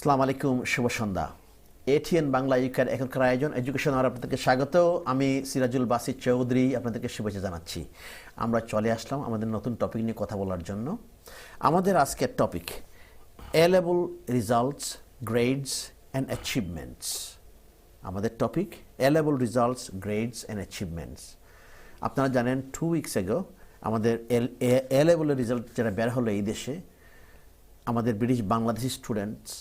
আসসালামু আলাইকুম, শুভ সন্ধ্যা। এটিএন বাংলা ইউকের এখনকার আয়োজন এডুকেশন আর আপনাদেরকে স্বাগত। আমি সিরাজুল বাসির চৌধুরী আপনাদেরকে শুভেচ্ছা জানাচ্ছি। আমরা চলে আসলাম আমাদের নতুন টপিক নিয়ে কথা বলার জন্য। আমাদের আজকের topic A level results, grades and achievements. আমাদের topic A level results, grades and achievements. আপনারা জানেন 2 weeks ago আমাদের এ লেভেলের রেজাল্ট যেটা বের হলো এই দেশে, আমাদের ব্রিটিশ বাংলাদেশি স্টুডেন্টস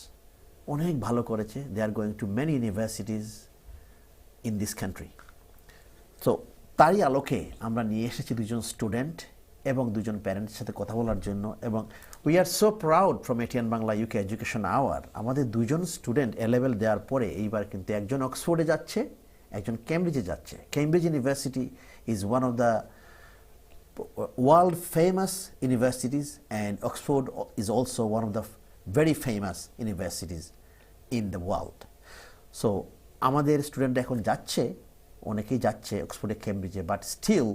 অনেক ভালো করেছে। They are going to many universities in this country. তো তারই আলোকে আমরা নিয়ে এসেছি দুজন স্টুডেন্ট এবং দুজন প্যারেন্টসের সাথে কথা বলার জন্য। এবং we are so proud from ATN Bangla UK education hour. আমাদের দুজন স্টুডেন্ট এ লেভেল দেওয়ার পরে এইবার কিন্তু একজন অক্সফোর্ডে যাচ্ছে, একজন কেমব্রিজে যাচ্ছে। Cambridge university is one of the world famous universities, and Oxford is also one of the very famous universities in the world. So আমাদের স্টুডেন্ট এখন যাচ্ছে, অনেকেই যাচ্ছে অক্সফোর্ডে, কেমব্রিজে, বাট স্টিল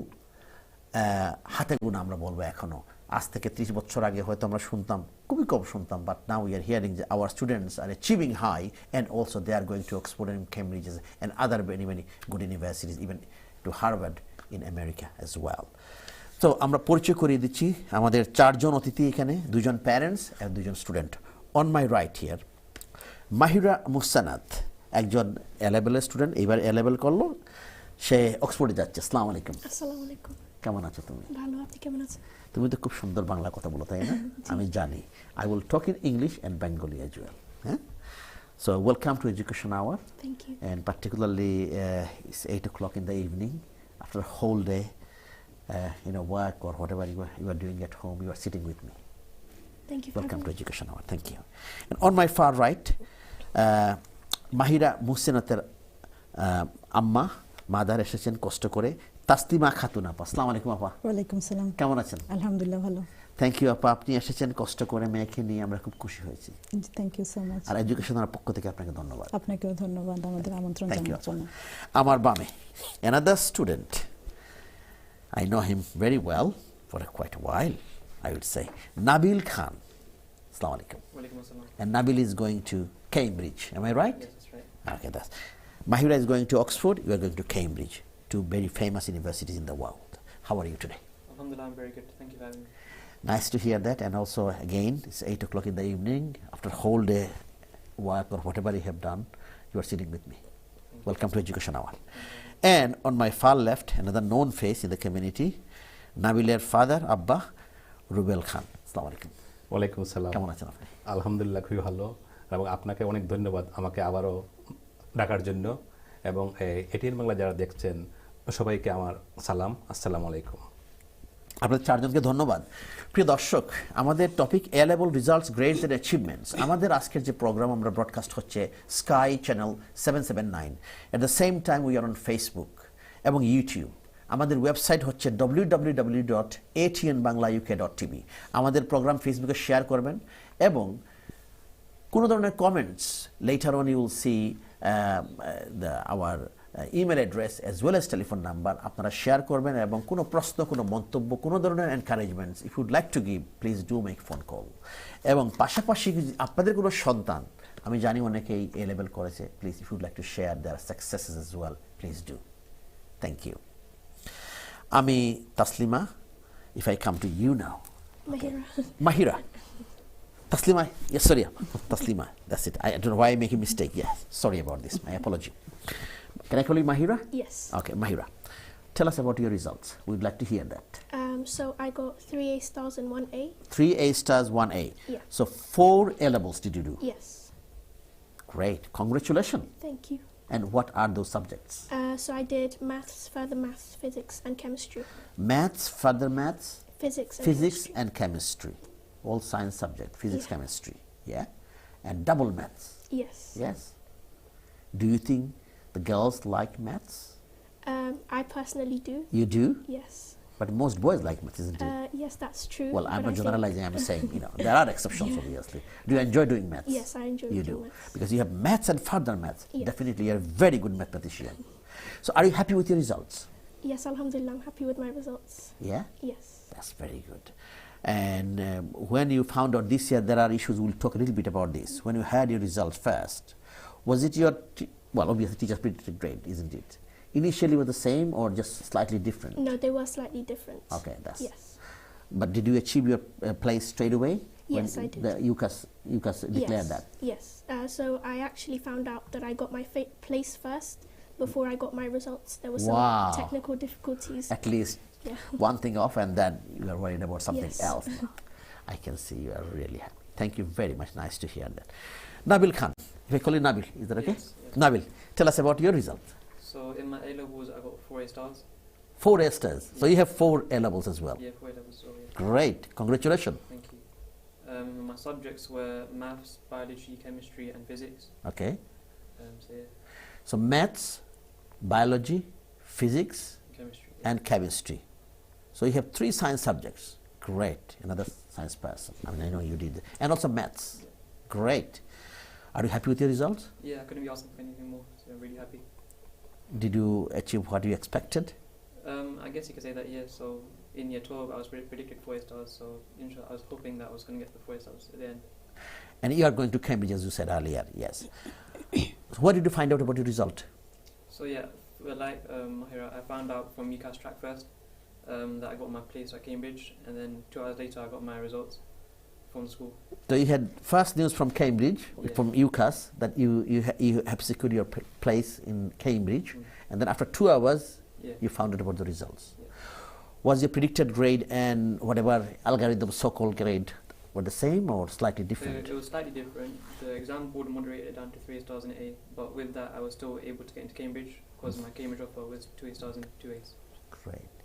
হাতে গোনা আমরা বলবো এখনো। আজ থেকে 30 বছর আগে হয়তো আমরা শুনতাম, খুবই কম শুনতাম, but now we are hearing যে our students are achieving high, and also they are going to Oxford and Cambridge and other many good universities, even to Harvard in America as well. তো আমরা পরিচয় করিয়ে দিচ্ছি আমাদের চারজন অতিথি এখানে, দুজন প্যারেন্টস আর দুজন student. On my right here Mahira Muhsanat, একজন এ লেভেলের স্টুডেন্ট, এইবার এ লেভেল করলো, সে অক্সফোর্ডে যাচ্ছে। আসসালামু আলাইকুম। আসসালামু আলাইকুম। কেমন আছো তুমি? ভালো, আপনি কেমন আছেন? তুমি তো খুব সুন্দর বাংলা কথা বলো, তাই না? আমি জানি। I will talk in English and Bengali as well. হ্যাঁ, so welcome to Education Hour. Thank you. And particularly it's 8 o'clock in the evening after a whole day work or whatever you are doing at home. You are sitting with me. Thank you for Welcome to having me. Education Hour. Thank you. And on my far right, Mahira মুহসিনাতের আম্মা, mother এসেছেন কষ্ট করে, তাসলিমা খাতুন আপা। আসসালামু আলাইকুম আপা। ওয়ালাইকুম সালাম। কেমন আছেন? আলহামদুলিল্লাহ ভালো। থ্যাংক ইউ আপা, আপনি এসেছেন কষ্ট করে মেয়েকে নিয়ে, আমরা খুব খুশি হয়েছি। Thank you so much. আর এডুকেশনের পক্ষ থেকে আপনাকে ধন্যবাদ। আপনাকেও ধন্যবাদ আমাদের আমন্ত্রণ জানানোর জন্য। আমার বামে another student, I know him very well for quite a while, I would say, Nabil Khan. Assalamu alaikum. Walaikum assalam. And Nabil is going to Cambridge, am I right? Yes, that's right. Okay, that's. Mahira is going to Oxford, you are going to Cambridge, two very famous universities in the world. How are you today? Alhamdulillah, I'm very good. Thank you for having me. Nice to hear that. And also again, it's 8 o'clock in the evening, after a whole day work or whatever you have done, you are sitting with me. Welcome to Education Hour. And on my far left, another known face in the community, Nabiler father, Abba, Rubel Khan. Assalamu alaikum. ওয়ালাইকুম আসসালাম। কেমন আছেন আপনি? আলহামদুলিল্লাহ, খুবই ভালো। এবং আপনাকে অনেক ধন্যবাদ আমাকে আবারও ডাকার জন্য। এবং এটিএন বাংলা যারা দেখছেন সবাইকে আমার সালাম, আসসালামু আলাইকুম। আপনাদের চারজনকে ধন্যবাদ। প্রিয় দর্শক, আমাদের topic A level results, grades and achievements. আমাদের আজকের যে প্রোগ্রাম আমরা ব্রডকাস্ট হচ্ছে sky channel 779, at the same time we are on Facebook এবং ইউটিউব। আমাদের ওয়েবসাইট হচ্ছে www.atnbanglauk.tv। আমাদের প্রোগ্রাম ফেসবুকে শেয়ার করবেন এবং কোনো ধরনের comments, later on you will see our email address as well as telephone number, আপনারা শেয়ার করবেন। এবং কোনো প্রশ্ন, কোনো মন্তব্য, কোনো ধরনের encouragements if you'd like to give, please do make phone call. এবং পাশাপাশি আপনাদের কোনো সন্তান, আমি জানি অনেকেই এ লেভেল করেছে, please if you'd like to share their successes as well, please do. Thank you. আমি Taslima, if I come to you now. Mahira. Mahira. Taslima, yes, sorry, Taslima, that's it. I don't know why I make a mistake. Yes, sorry about this, my apology. Can I call you Mahira? Yes. Okay, Mahira, tell us about your results. We'd like to hear that. So I got 3 A stars and 1 A. 3 A stars, 1 A. Yeah. So 4 A levels did you do? Yes. Great, congratulations. Thank you. And what are those subjects? So I did maths, further maths, physics, and chemistry. Maths, further maths, Physics and physics chemistry. and chemistry. All science subject, physics, Yeah. chemistry. Yeah? And double maths. Yes. Yes. Do you think the girls like maths? I personally do. You do? Yes. But most boys like maths, isn't it? Yes, that's true. Well, I'm but not I think- generalizing, I'm saying, there are exceptions, obviously. Do you enjoy doing maths? Yes, I enjoy You doing do. maths. Because you have maths and further maths. Yeah. Definitely, you're a very good mathematician. So, are you happy with your results? Yes, alhamdulillah, I'm happy with my results. Yeah? Yes. That's very good. And when you found out this year there are issues, we'll talk a little bit about this. When you had your results first, was it your, well, obviously teachers predicted grade, isn't it? Initially was the same or just slightly different? No, they were slightly different. Okay, that's. Yes. But did you achieve your place straight away? Yes, I did. The UCAS declared Yes. that. Yes. So I actually found out that I got my place first before I got my results. There were some Wow. technical difficulties. At least Yeah. one thing off, and then you are worried about something Yes. else. I can see you are really happy. Thank you very much. Nice to hear that. Nabil Khan, if I call you Nabil, is that okay? Yes, yes. Nabil, tell us about your result. So in my A levels, I got 4 A stars. 4 A stars. So you have 4 A levels as well. Yeah, 4 A levels. So yeah, Great. Congratulations. thank you. My subjects were maths, biology, chemistry, and physics. Okay. So yeah, So maths, biology, physics, chemistry. and chemistry. So you have 3 science subjects. Great. Another science person. I mean, I know you did. And also maths. Great. Are you happy with your results? Yeah, I couldn't be asking for anything more, so I'm really happy. Did you achieve what you expected? I guess you could say that, yeah. So in year 12, I was predicted 4 A stars, so I was hoping that I was going to get the 4 A stars at the end. And you are going to Cambridge, as you said earlier. Yes. So what did you find out about your result? So yeah, like Mahira, I found out from UCAS track first that I got my place at Cambridge, and then 2 hours later I got my results from school. So you had first news from Cambridge, Yeah. from UCAS, that you have secured your place in Cambridge, and then after 2 hours, Yeah. you found out about the results. Yeah. Was your predicted grade and whatever algorithm so-called grade were the same or slightly different? It was slightly different. The exam board moderated it down to 3 A stars and A, but with that I was still able to get into Cambridge because my Cambridge offer was 2 A stars and 2 A's. Great.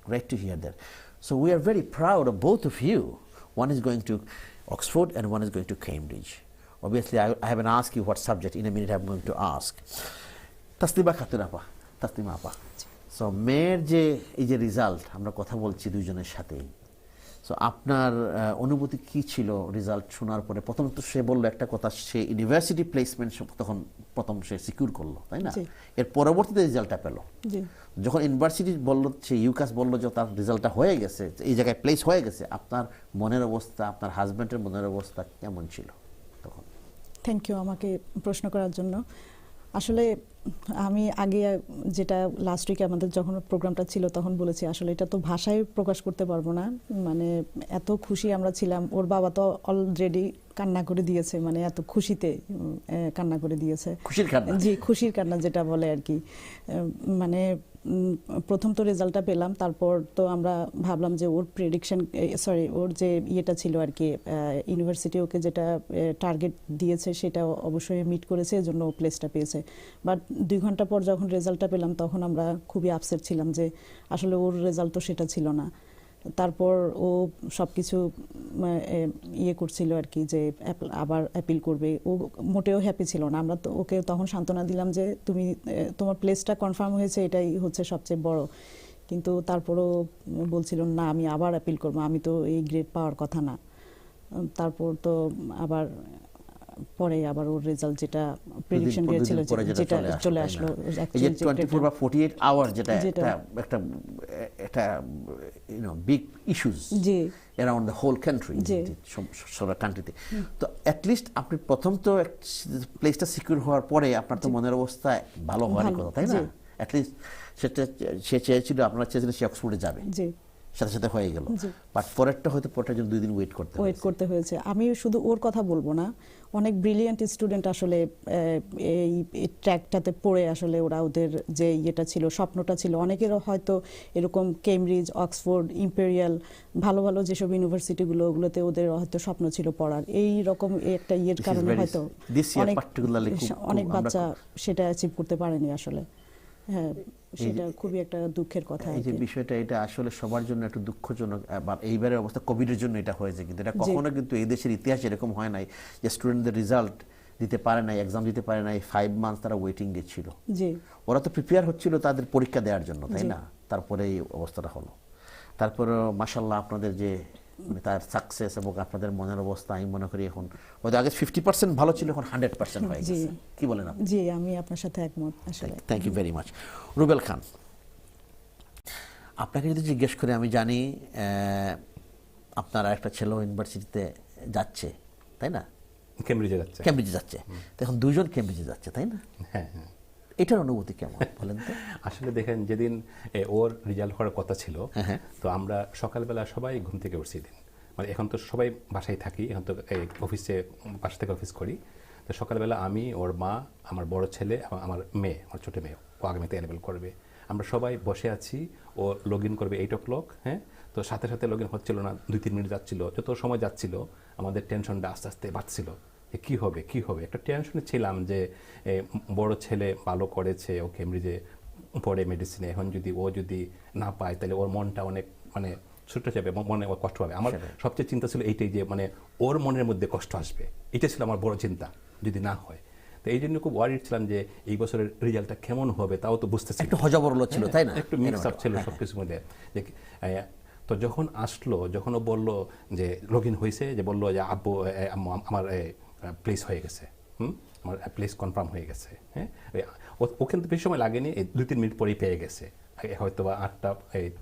Great to hear that. So we are very proud of both of you. One is going to Oxford and one is going to Cambridge. Obviously, I haven't asked you what subject. In a minute, I'm going to ask. Taslima Khatun appa, Taslima appa. So মেয়ের যে এই যে result আমরা কথা বলছি দুইজনের সাথেই, so আপনার অনুভূতি কি ছিল রেজাল্ট শোনার পরে? প্রথম তো সে বললো একটা কথা, সে ইউনিভার্সিটি প্লেসমেন্ট তখন প্রথম সে সিকিউর করলো, তাই না? জি। এর পরবর্তীতে রেজাল্টটা পেলো। জি যখন ইউনিভার্সিটি বললো, সে ইউকাস বললো যে তার রেজাল্টটা হয়ে গেছে, এই জায়গায় প্লেস হয়ে গেছে, আপনার মনের অবস্থা, আপনার হাজব্যান্ডের মনের অবস্থা কেমন ছিল তখন? থ্যাংক ইউ আমাকে প্রশ্ন করার জন্য। আসলে আমি আগে যেটা লাস্ট উইকে আমাদের যখন প্রোগ্রামটা ছিল তখন বলেছি, আসলে এটা তো ভাষায় প্রকাশ করতে পারবো না। মানে এত খুশি আমরা ছিলাম, ওর বাবা তো অলরেডি কান্না করে দিয়েছে, মানে এত খুশিতে কান্না করে দিয়েছে। খুশির কান্না? জি, খুশির কান্না যেটা বলে আর কি। মানে প্রথম তো রেজাল্টটা পেলাম, তারপর তো আমরা ভাবলাম যে ওর প্রেডিকশন, সরি ওর যে ইয়েটা ছিল আর কি, ইউনিভার্সিটি ওকে যেটা টার্গেট দিয়েছে সেটা অবশ্যই মিট করেছে, এজন্য ও প্লেসটা পেয়েছে। বাট 2 ঘন্টা পর যখন রেজাল্টটা পেলাম তখন আমরা খুবই আপসেট ছিলাম যে আসলে ওর রেজাল্ট তো সেটা ছিল না। তারপর ও সব কিছু ইয়ে করছিল আর কি, যে আবার অ্যাপিল করবে। ও মোটেও হ্যাপি ছিল না। আমরা তো ওকে তখন সান্ত্বনা দিলাম যে তুমি তোমার প্লেসটা কনফার্ম হয়েছে, এটাই হচ্ছে সবচেয়ে বড়। কিন্তু তারপরও বলছিল না, আমি আবার অ্যাপিল করবো, আমি তো এই গ্রেড পাওয়ার কথা না। তারপর তো আবার পরে আবার ওর রেজাল্ট যেটা প্রেডিকশন দিয়েছিল যেটা চলে আসলো, এই যে 24 বা 48 আওয়ার যেটা একটা একটা ইউ নো বিগ ইস্যুস জি অ্যারাউন্ড দ্য হোল কান্ট্রি, সারা কান্ট্রিতে। তো অ্যাট লিস্ট আপনি প্রথম তো প্লেসটা সিকিউর হওয়ার পরে আপনার তো মনের অবস্থা ভালো হওয়ার কথা, তাই না? অ্যাট লিস্ট সেটা সে চেয়েছিল, আপনারা চেয়েছিলেন সে অক্সফোর্ডে যাবে, জি সাথে সাথে হয়ে গেল। বাট পরেরটা হয়তো পরেরটার জন্য 2 দিন ওয়েট করতে হয়েছে। আমি শুধু ওর কথা বলবো না, অনেক ব্রিলিয়ান্ট স্টুডেন্ট আসলে এই ট্র্যাকটাতে পড়ে আসলে ওরা ওদের যে ইয়েটা ছিল, স্বপ্নটা ছিল, অনেকেরও হয়তো এরকম কেমব্রিজ, অক্সফোর্ড, ইম্পেরিয়াল, ভালো ভালো যেসব ইউনিভার্সিটিগুলো, ওগুলোতে ওদের হয়তো স্বপ্ন ছিল পড়ার। এই রকম একটা ইয়ের কারণে হয়তো অনেক বাচ্চা সেটা অ্যাচিভ করতে পারেনি আসলে। হ্যাঁ, সেটা খুবই একটা দুঃখের কথা। এই যে বিষয়টা, এটা আসলে সবার জন্য একটু দুঃখজনক। আবার এইবারের অবস্থা কোভিডের জন্য এটা হয়েছে, কিন্তু এটা কখনো কিন্তু এই দেশের ইতিহাস এরকম হয় নাই যে স্টুডেন্টদের রেজাল্ট দিতে পারে নাই, এক্সাম দিতে পারে নাই, 5 মান্থস তারা ওয়েটিং এ ছিল। ওরা তো প্রিপেয়ার হচ্ছিল তাদের পরীক্ষা দেওয়ার জন্য, তাই না? তারপরে এই অবস্থাটা হলো। তারপরে মাশাআল্লাহ আপনাদের যে তার সাকসেস এবং আপনাদের মনের অবস্থা, আমি মনে করি এখন হয়তো আগে 50% ভালো ছিল, এখন 100% হয়ে গেছে। কি বলেন আপনি? জি, আমি আপনার সাথে একমত আসলে। Thank you very much. Rubel Khan, আপনাকে যদি জিজ্ঞেস করে, আমি জানি আপনার আরেকটা ছেলে ইউনিভার্সিটিতে যাচ্ছে, তাই না? কেমব্রিজে যাচ্ছে। কেমব্রিজে যাচ্ছে, তো এখন দুইজন কেমব্রিজে যাচ্ছে, তাই না? হ্যাঁ হ্যাঁ। এটার অনুভূতি কেমন বলেন তো? আসলে দেখেন, যেদিন ওর রেজাল্ট হওয়ার কথা ছিল, তো আমরা সকালবেলা সবাই ঘুম থেকে উঠছি দিন, মানে এখন তো সবাই বাসায় থাকি, এখন তো অফিসে, বাসা থেকে অফিস করি। তো সকালবেলা আমি, ওর মা, আমার বড় ছেলে এবং আমার মেয়ে, আমার ছোটো মেয়ে, ও আগামীতে এ-লেভেল করবে, আমরা সবাই বসে আছি। ও লগ ইন করবে 8 o'clock, হ্যাঁ। তো সাথে সাথে লগ ইন হচ্ছিল না, 2-3 মিনিট যাচ্ছিল। যত সময় যাচ্ছিল আমাদের টেনশনটা আস্তে আস্তে বাড়ছিল, যে কী হবে কী হবে। একটা টেনশনে ছিলাম যে বড় ছেলে ভালো করেছে, ও কেমব্রিজে পড়ে মেডিসিনে, এখন যদি ও যদি না পায় তাহলে ওর মনটা অনেক মানে ছোট যাবে, মনে কষ্ট হবে। আমার সবচেয়ে চিন্তা ছিল এইটাই, যে মানে ওর মনের মধ্যে কষ্ট আসবে, এটা ছিল আমার বড় চিন্তা যদি না হয়। তো এই জন্য খুব ওয়ারিড ছিলাম যে এই বছরের রেজাল্টটা কেমন হবে, তাও তো বুঝতেছি, একটু হজবরল ছিল, তাই না? একটু মিক্স আপ ছিল সব কিছুর মধ্যে। তো যখন আসলো, যখন ও বললো যে লগ ইন হয়েছে, যে বললো যে আব্বু আমার প্লেস হয়ে গেছে, আমার প্লেস কনফার্ম হয়ে গেছে, হ্যাঁ। ও কিন্তু বেশি সময় লাগেনি, 2-3 মিনিট পরেই পেয়ে গেছে, হয়তো বা 8টা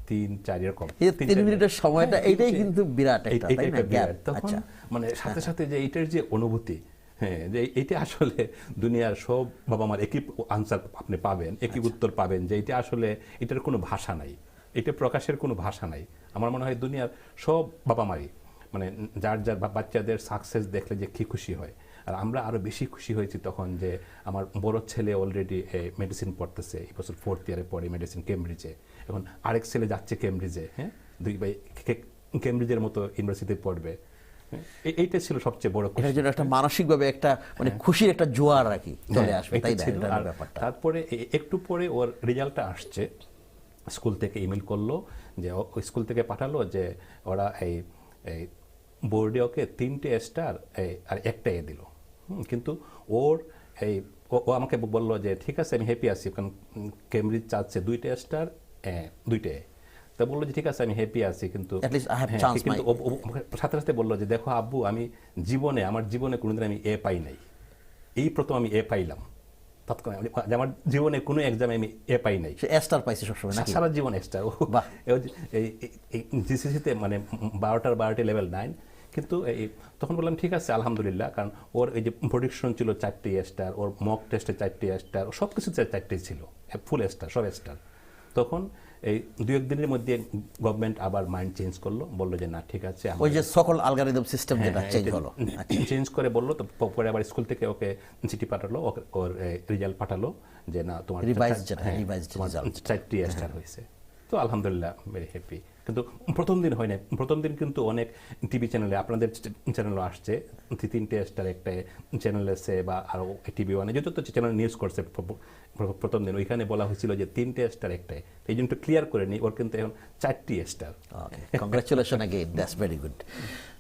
3-4 এরকম। 3 মিনিটের সময়টা, এইটাই কিন্তু বিরাট একটা, তাই না? তখন মানে সাথে সাথে যে এইটার যে অনুভূতি, হ্যাঁ, যে এইটা আসলে দুনিয়ার সব বাবা মার একই আনসার আপনি পাবেন, একই উত্তর পাবেন, যে এটা আসলে এটার কোনো ভাষা নাই, এটা প্রকাশের কোনো ভাষা নাই। আমার মনে হয় দুনিয়ার সব বাবা মারই মানে যার যার বাচ্চাদের সাকসেস দেখলে যে কী খুশি হয়। আর আমরা আরও বেশি খুশি হয়েছি তখন যে আমার বড় ছেলে অলরেডি মেডিসিন পড়তেছে, এই বছর 4th ইয়ারে পড়ে মেডিসিন কেমব্রিজে, এখন আরেক ছেলে যাচ্ছে কেমব্রিজে, হ্যাঁ, 2 ভাই কেমব্রিজের মতো ইউনিভার্সিটিতে পড়বে। এইটা ছিল সবচেয়ে বড় খুশি। এটার জন্য একটা মানসিকভাবে একটা মানে খুশির একটা জোয়ার আর কি চলে আসবে, তাই না? তারপরে একটু পরে ওর রেজাল্টটা আসছে, স্কুল থেকে ইমেল করলো, যে স্কুল থেকে পাঠালো যে ওরা এই বোর্ডে ওকে 3টে স্টার আর 1টা এ দিল, কিন্তু ওর ও আমাকে বললো যে ঠিক আছে আমি হ্যাপি আছি, কারণ কেমব্রিজ চাচ্ছে 2টে স্টার 2টে এ। তা বললো যে ঠিক আছে আমি হ্যাপি আছি, কিন্তু কিন্তু সাথে সাথে বললো যে দেখো আব্বু, আমি আমার জীবনে কোনোদিন আমি এ পাই নাই, এই প্রথম আমি এ পাইলাম। আমার জীবনে কোনো এক্সামে আমি এ পাই নাই, স্টার পাইছি সবসময়, সারা জীবন স্টার। জিসিসিতে মানে 12টি লেভেল 9, কিন্তু তখন বললাম ঠিক আছে আলহামদুলিল্লাহ, কারণ ওর এই যে প্রেডিকশন ছিল 4টে স্টার, ওর মক টেস্টে 4টে স্টার, সব কিছু 4টে ছিল, ফুল স্টার, সব স্টার। তখন এই 2-1 দিনের মধ্যে গভর্নমেন্ট আবার মাইন্ড চেঞ্জ করলো, বললো যে না ঠিক আছে, ওই যে সকল অ্যালগরিদম সিস্টেম যেটা চেঞ্জ হলো, চেঞ্জ করে বললো। তো পরে আবার স্কুল থেকে ওকে চিঠি পাঠালো, ওর রেজাল্ট পাঠালো যে না তোমার 4টে স্টার হয়েছে। তো আলহামদুলিল্লাহ, ভেরি হ্যাপি। কিন্তু প্রথম দিন হয় না, প্রথম দিন কিন্তু অনেক টিভি চ্যানেলে, আপনাদের চ্যানেলও আসছে, 3টে স্টার একটা চ্যানেল এসে, বা আরও টিভি ওয়ানে যত চ্যানেল নিউজ করছে প্রথম দিন, ওইখানে বলা হয়েছিল যে 3টে স্টার একটাই। এই জন্য ক্লিয়ার করে নিই, ওর কিন্তু এখন 4টে star. Congratulations again, that's very good.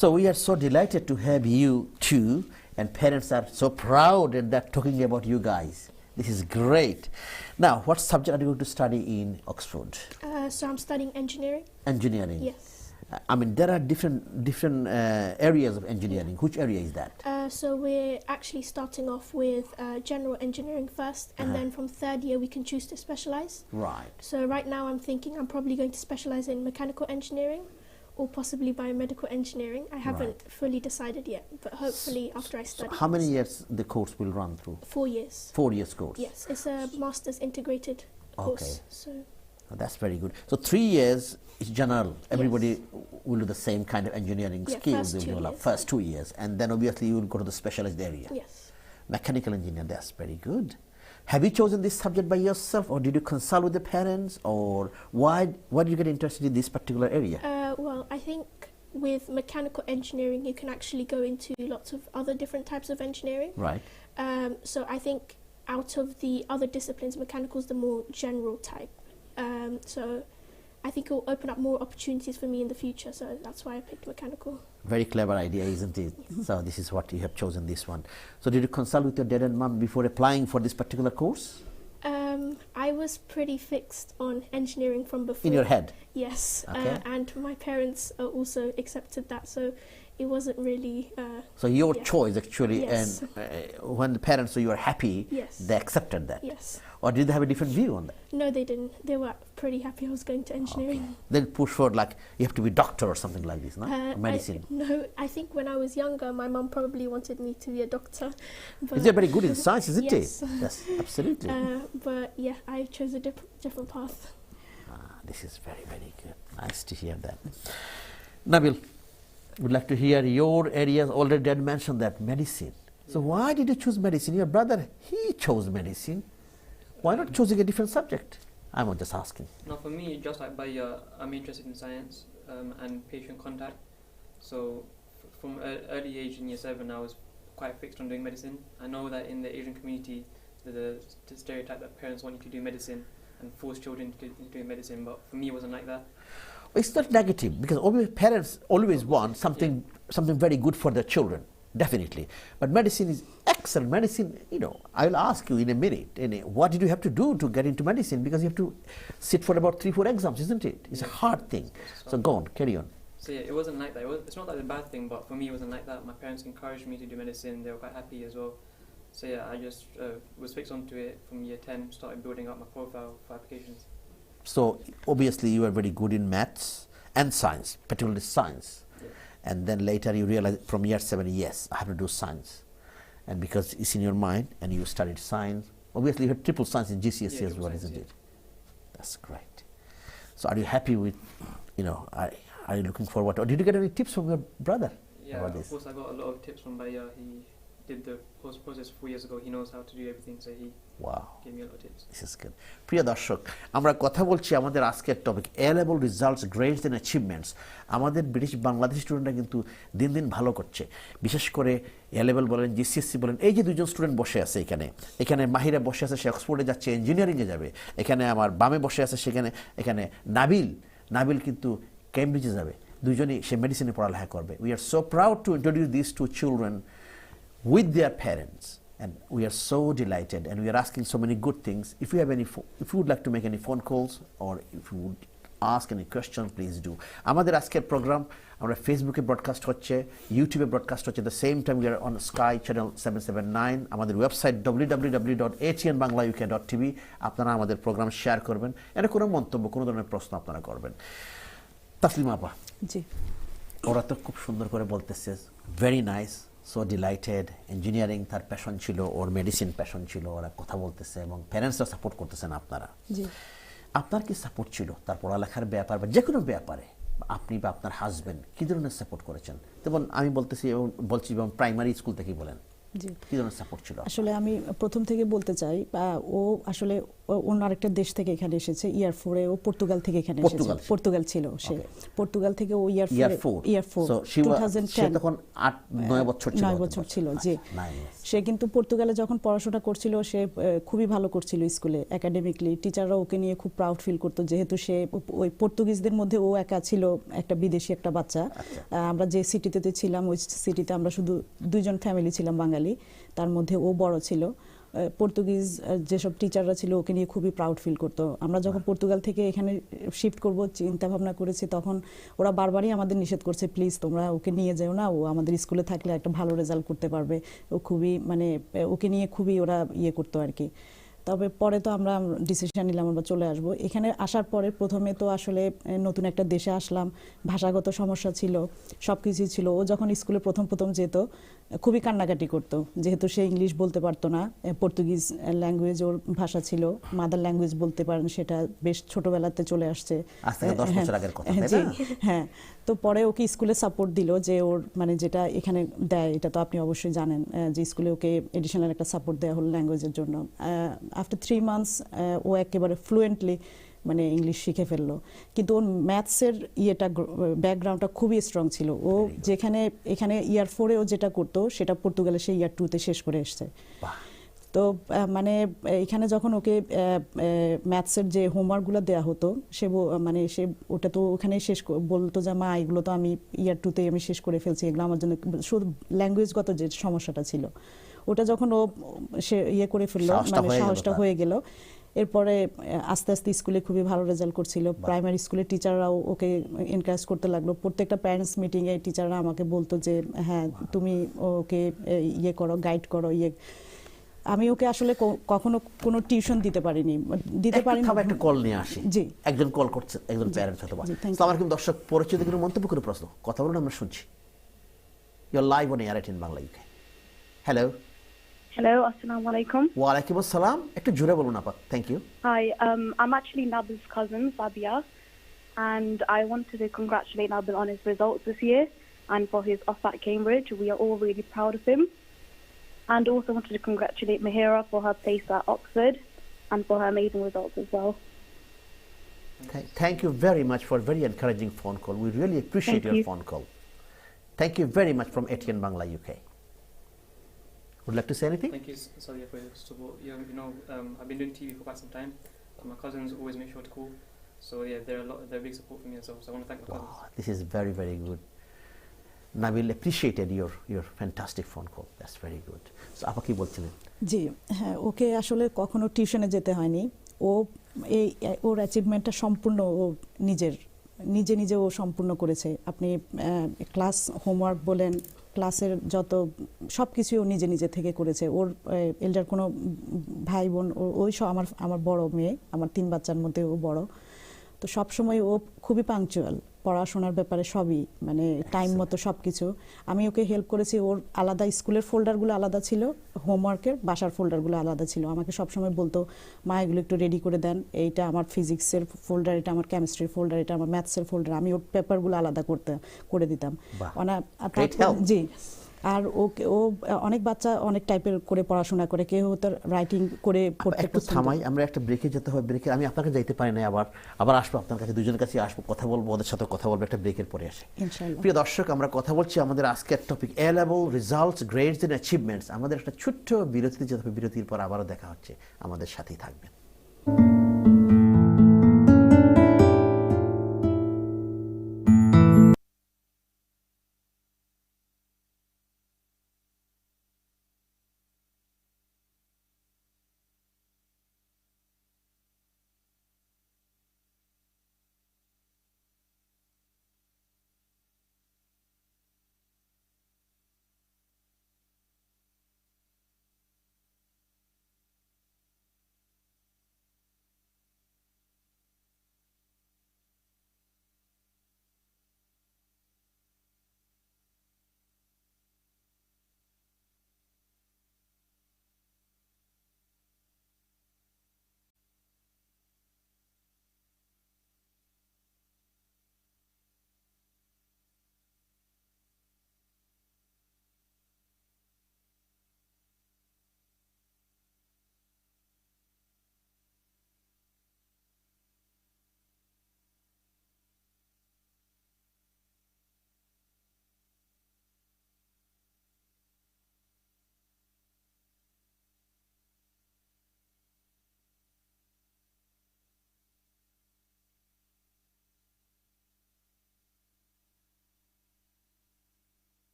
So we are so delighted to have you too, and parents are so proud and they're talking about you guys. This is great. Now, what subject are you going to study in Oxford? So I'm studying engineering. Engineering. Yes. I mean, there are different areas of engineering. Which area is that? So we're actually starting off with general engineering first, and then from 3rd year we can choose to specialize. Right. So right now I'm thinking I'm probably going to specialize in mechanical engineering, or possibly biomedical engineering. I haven't fully decided yet, but hopefully after I study. So how many years the course will run through? 4 years. 4 years course. Yes, it's a master's integrated course. So that's very good. So 3 years is general. Everybody will do the same kind of engineering skills they will develop. First 2 years, and then obviously you will go to the specialized area. Yes. Mechanical engineer, that's very good. Have you chosen this subject by yourself, or did you consult with the parents, or why did you get interested in this particular area? Well, I think with mechanical engineering you can actually go into lots of other different types of engineering. Right. So I think out of the other disciplines, mechanical is the more general type. So I think it will open up more opportunities for me in the future, so that's why I picked mechanical. Very clever idea, isn't it? So this is what you have chosen, this one. So did you consult with your dad and mom before applying for this particular course? I was pretty fixed on engineering from before. In your head? Yes, Okay. and my parents also accepted that, so it wasn't really. So your Yeah. choice actually, Yes. and when the parents, so you are happy, Yes. they accepted that. Yes. Or did they have a different view on that? No, they didn't. They were pretty happy I was going to engineering. They push for like you have to be doctor or something like this, no? Or medicine. No, I think when I was younger, my mum probably wanted me to be a doctor. But Is very good in science, isn't Yes. it? Yes, absolutely. But yeah, I chose a different path. This is very, very good. Nice to hear that. Nabil, would like to hear your areas. Already Dad mentioned that medicine. So why did you choose medicine? Your brother, he chose medicine. Why not choosing a different subject? I'm just asking. Now, for me, just like by I'm interested in science and patient contact. So from early age in year 7, I was quite fixed on doing medicine. I know that in the Asian community, there's the stereotype that parents want you to do medicine and force children to do medicine, but for me, it wasn't like that. It's not negative because parents always want something very good for their children, definitely. But medicine is excellent. Medicine, I'll ask you in a minute, what did you have to do to get into medicine? Because you have to sit for about 3-4 exams, isn't it? It's a hard thing. So go on, carry on. So yeah, it wasn't like that. It's not like a bad thing, but for me, it wasn't like that. My parents encouraged me to do medicine. They were quite happy as well. So yeah, I just was fixed onto it from year 10, started building up my profile for applications. So obviously you are very good in maths and science, particularly science. Yeah. And then later you realize from year 7, yes, I have to do science. And because it's in your mind and you studied science, obviously you had triple science in GCSE as well, isn't it? That's great. So are you happy with, are you looking forward? Or did you get any tips from your brother Yeah, about of this? course I got a lot of tips from Baya. He did the whole process 4 years ago. He knows how to do everything, so he Wow. gave me a lot of tips. This is good. প্রিয় দর্শক, আমরা কথা বলছি আমাদের আজকের topic A-level results, grades and achievements. আমাদের British Bangladeshi স্টুডেন্টরা কিন্তু দিন দিন ভালো করছে। বিশেষ করে A-level বলেন, GCSE বলেন, এই যে দুজন স্টুডেন্ট বসে আছে এখানে মাহিরা বসে আছে, সে অক্সফোর্ডে যাচ্ছে, ইঞ্জিনিয়ারিংয়ে যাবে। এখানে আমার বামে বসে আছে এখানে নাবিল কিন্তু কেমব্রিজে যাবে। দুজনই সে মেডিসিনে পড়ালেখা করবে। We are so proud to introduce these 2 children with their parents. And we are so delighted, and we are asking so many good things. If you would like to make any phone calls, or if you would ask any question, please do. আমাদের আজকের programme আমরা ফেসবুকে broadcast হচ্ছে, ইউটিউবে broadcast হচ্ছে। The same time we are on sky channel 779, আমাদের website www.atnbanglauk.tv। আপনারা আমাদের প্রোগ্রাম শেয়ার করবেন। এর কোনো মন্তব্য, কোনো ধরনের প্রশ্ন আপনারা করবেন। তাসলিমা আপা, জি, ওরা তো খুব সুন্দর করে বলতেছে, very nice, so delighted. Engineering তার প্যাশন ছিল, ওর মেডিসিন প্যাশন ছিল, ওরা কথা বলতেছে এবং প্যারেন্টসরা সাপোর্ট করতেছেন আপনারা। জি। আপনার কি সাপোর্ট ছিল তার পড়ালেখার ব্যাপার বা যে কোনো ব্যাপারে? আপনি বা আপনার হাজবেন্ড কী ধরনের সাপোর্ট করেছেন? যেমন আমি বলছি যেমন প্রাইমারি স্কুল থেকেই বলেন, জি, কী ধরনের সাপোর্ট ছিল? আসলে আমি প্রথম থেকে বলতে চাই, ও আসলে অন্য আরেকটা দেশ থেকে এখানে এসেছে। ইয়ার 4-এ ও পর্তুগাল থেকে এখানে এসেছে। পর্তুগাল ছিল সে। পর্তুগাল থেকে ও ইয়ার 4 2010 তখন 8-9 বছর ছিল। 9 বছর ছিল, জি। সে কিন্তু পর্তুগালে যখন পড়াশোনা করছিল, সে খুবই ভালো করছিল স্কুলে, একাডেমিকলি। টিচাররা ওকে নিয়ে খুব প্রাউড ফিল করতো, যেহেতু সে ওই পর্তুগিজদের মধ্যে ও একা ছিল, একটা বিদেশি একটা বাচ্চা। আমরা যে সিটিতে ছিলাম, ওই সিটিতে আমরা শুধু 2 জন ফ্যামিলি ছিলাম বাঙালি, তার মধ্যে ও বড় ছিল। পর্তুগিজ যেসব টিচাররা ছিল ওকে নিয়ে খুবই প্রাউড ফিল করতো। আমরা যখন পর্তুগাল থেকে এখানে শিফট করব চিন্তা ভাবনা করেছি, তখন ওরা বারবারই আমাদের নিষেধ করছে, প্লিজ তোমরা ওকে নিয়ে যেও না, ও আমাদের স্কুলে থাকলে একটা ভালো রেজাল্ট করতে পারবে। ও খুবই ওকে নিয়ে খুবই ওরা করতো আর কি। তবে পরে তো আমরা ডিসিশন নিলাম আমরা চলে আসব। এখানে আসার পরে প্রথমে তো আসলে নতুন একটা দেশে আসলাম, ভাষাগত সমস্যা ছিল, সব কিছুই ছিল। ও যখন স্কুলে প্রথম যেত খুবই কান্নাকাটি করতো, যেহেতু সে ইংলিশ বলতে পারতো না। পর্তুগিজ ল্যাঙ্গুয়েজ ওর ভাষা ছিল, মাদার ল্যাঙ্গুয়েজ বলতে পারেন, সেটা বেশ ছোটবেলাতে চলে আসছে। হ্যাঁ, তো পরে ওকে স্কুলে সাপোর্ট দিল, যে ওর যেটা এখানে দেয়, এটা তো আপনি অবশ্যই জানেন, যে স্কুলে ওকে এডিশনাল একটা সাপোর্ট দেওয়া হলো ল্যাঙ্গুয়েজের জন্য। আফটার 3 months ও একেবারে ফ্লুয়েন্টলি ইংলিশ শিখে ফেললো। কিন্তু ওর ম্যাথসের ব্যাকগ্রাউন্ডটা খুবই স্ট্রং ছিল। ও এখানে ইয়ার 4-এ ও যেটা করতো, সেটা পর্তুগালে সে ইয়ার 2-তে শেষ করে এসছে। তো এখানে যখন ওকে ম্যাথসের যে হোমওয়ার্কগুলো দেওয়া হতো, সে ওটা তো ওখানে বলতো যে মা এগুলো তো আমি ইয়ার 2-তেই আমি শেষ করে ফেলছি, এগুলো আমার জন্য শুধু ল্যাঙ্গুয়েজগত যে সমস্যাটা ছিল, ওটা যখন ও সে করে ফেললো, সাহসটা হয়ে গেল, এরপরে আস্তে আস্তে স্কুলে খুবই ভালো রেজাল্ট করছিল, প্রাইমারি স্কুলের টিচাররাও ওকে এনকারেজ করতে লাগলো। প্রত্যেকটা প্যারেন্টস মিটিংয়ে টিচাররা আমাকে বলতো যে হ্যাঁ তুমি ওকে ইয়ে করো, গাইড করো, আমি ওকে আসলে কখনো কোনো টিউশন দিতে পারিনি, একটা কল নিয়ে আসি। জি, একজন কল করছে, একজন প্যারেন্টস অথবা আসসালামু আলাইকুম দর্শক, পরিচয় কোনো মন্তব্য করে প্রশ্ন কথা বলুন, আমরা শুনছি। You are live on air ATN বাংলা UK। Hello. Hello, assalamu alaikum. ওয়ালাইকুম আসসালাম, একটু জোরে বলুন আপা। Thank you. Hi, I'm actually Nabil's cousin, Sabia, and I wanted to congratulate Nabil on his results this year and for his offer at Cambridge. We are all really proud of him. And also wanted to congratulate Mahira for her place at Oxford and for her amazing results as well. Thank you very much for a very encouraging phone call. We really appreciate your phone call. Thank you very much from ATN Bangla UK. Would you like to say anything? Thank you, Sadia, for your support. I've been doing TV for quite some time. My cousins always make sure to call. So yeah, they're a big support for me as well. So I want to thank my cousins. This is very, very good. Nabil appreciated your fantastic phone call. That's very good. So আপা কি বলছিলেন? জি হ্যাঁ, ওকে আসলে কখনো টিউশনে যেতে হয়নি। ওর অ্যাচিভমেন্টটা সম্পূর্ণ ও নিজে ও সম্পূর্ণ করেছে। আপনি ক্লাস হোমওয়ার্ক বলেন, ক্লাসের যত সব কিছু ও নিজে থেকে করেছে। ওর এল্ডার কোনো ভাই বোন, ওই সব আমার বড় মেয়ে, আমার 3 বাচ্চার মধ্যে ও বড়। তো সবসময় ও খুবই পাংচুয়াল পড়াশোনার ব্যাপারে, সবই মানে টাইম মতো সব কিছু। আমি ওকে হেল্প করেছি। ওর আলাদা স্কুলের ফোল্ডারগুলো আলাদা ছিল, হোমওয়ার্কের বাসার ফোল্ডারগুলো আলাদা ছিল। আমাকে সবসময় বলতো মা এগুলো একটু রেডি করে দেন, এইটা আমার ফিজিক্সের ফোল্ডার, এটা আমার কেমিস্ট্রির ফোল্ডার, এটা আমার ম্যাথসের ফোল্ডার। আমি ওর পেপারগুলো আলাদা করে দিতাম। জি। আর ও অনেক বাচ্চা অনেক টাইপের করে পড়াশোনা করে, কেউ তার রাইটিং করে পড়তে। একটু থামাই, আমরা একটা ব্রেকে যেতে হবে। ব্রেকে আমি আপনাকে যাইতে পারি না, আবার আসবো আপনার কাছে, দুজনের কাছে আসবো, কথা বলবো, ওদের সাথে কথা বলবো একটা ব্রেকের পরে আসে। প্রিয় দর্শক, আমরা কথা বলছি আমাদের আজকের topic A level results, grades and achievements. আমাদের একটা ছোট্ট বিরতিতে যেতে হবে, বিরতির পর আবারও দেখা হচ্ছে, আমাদের সাথেই থাকবেন।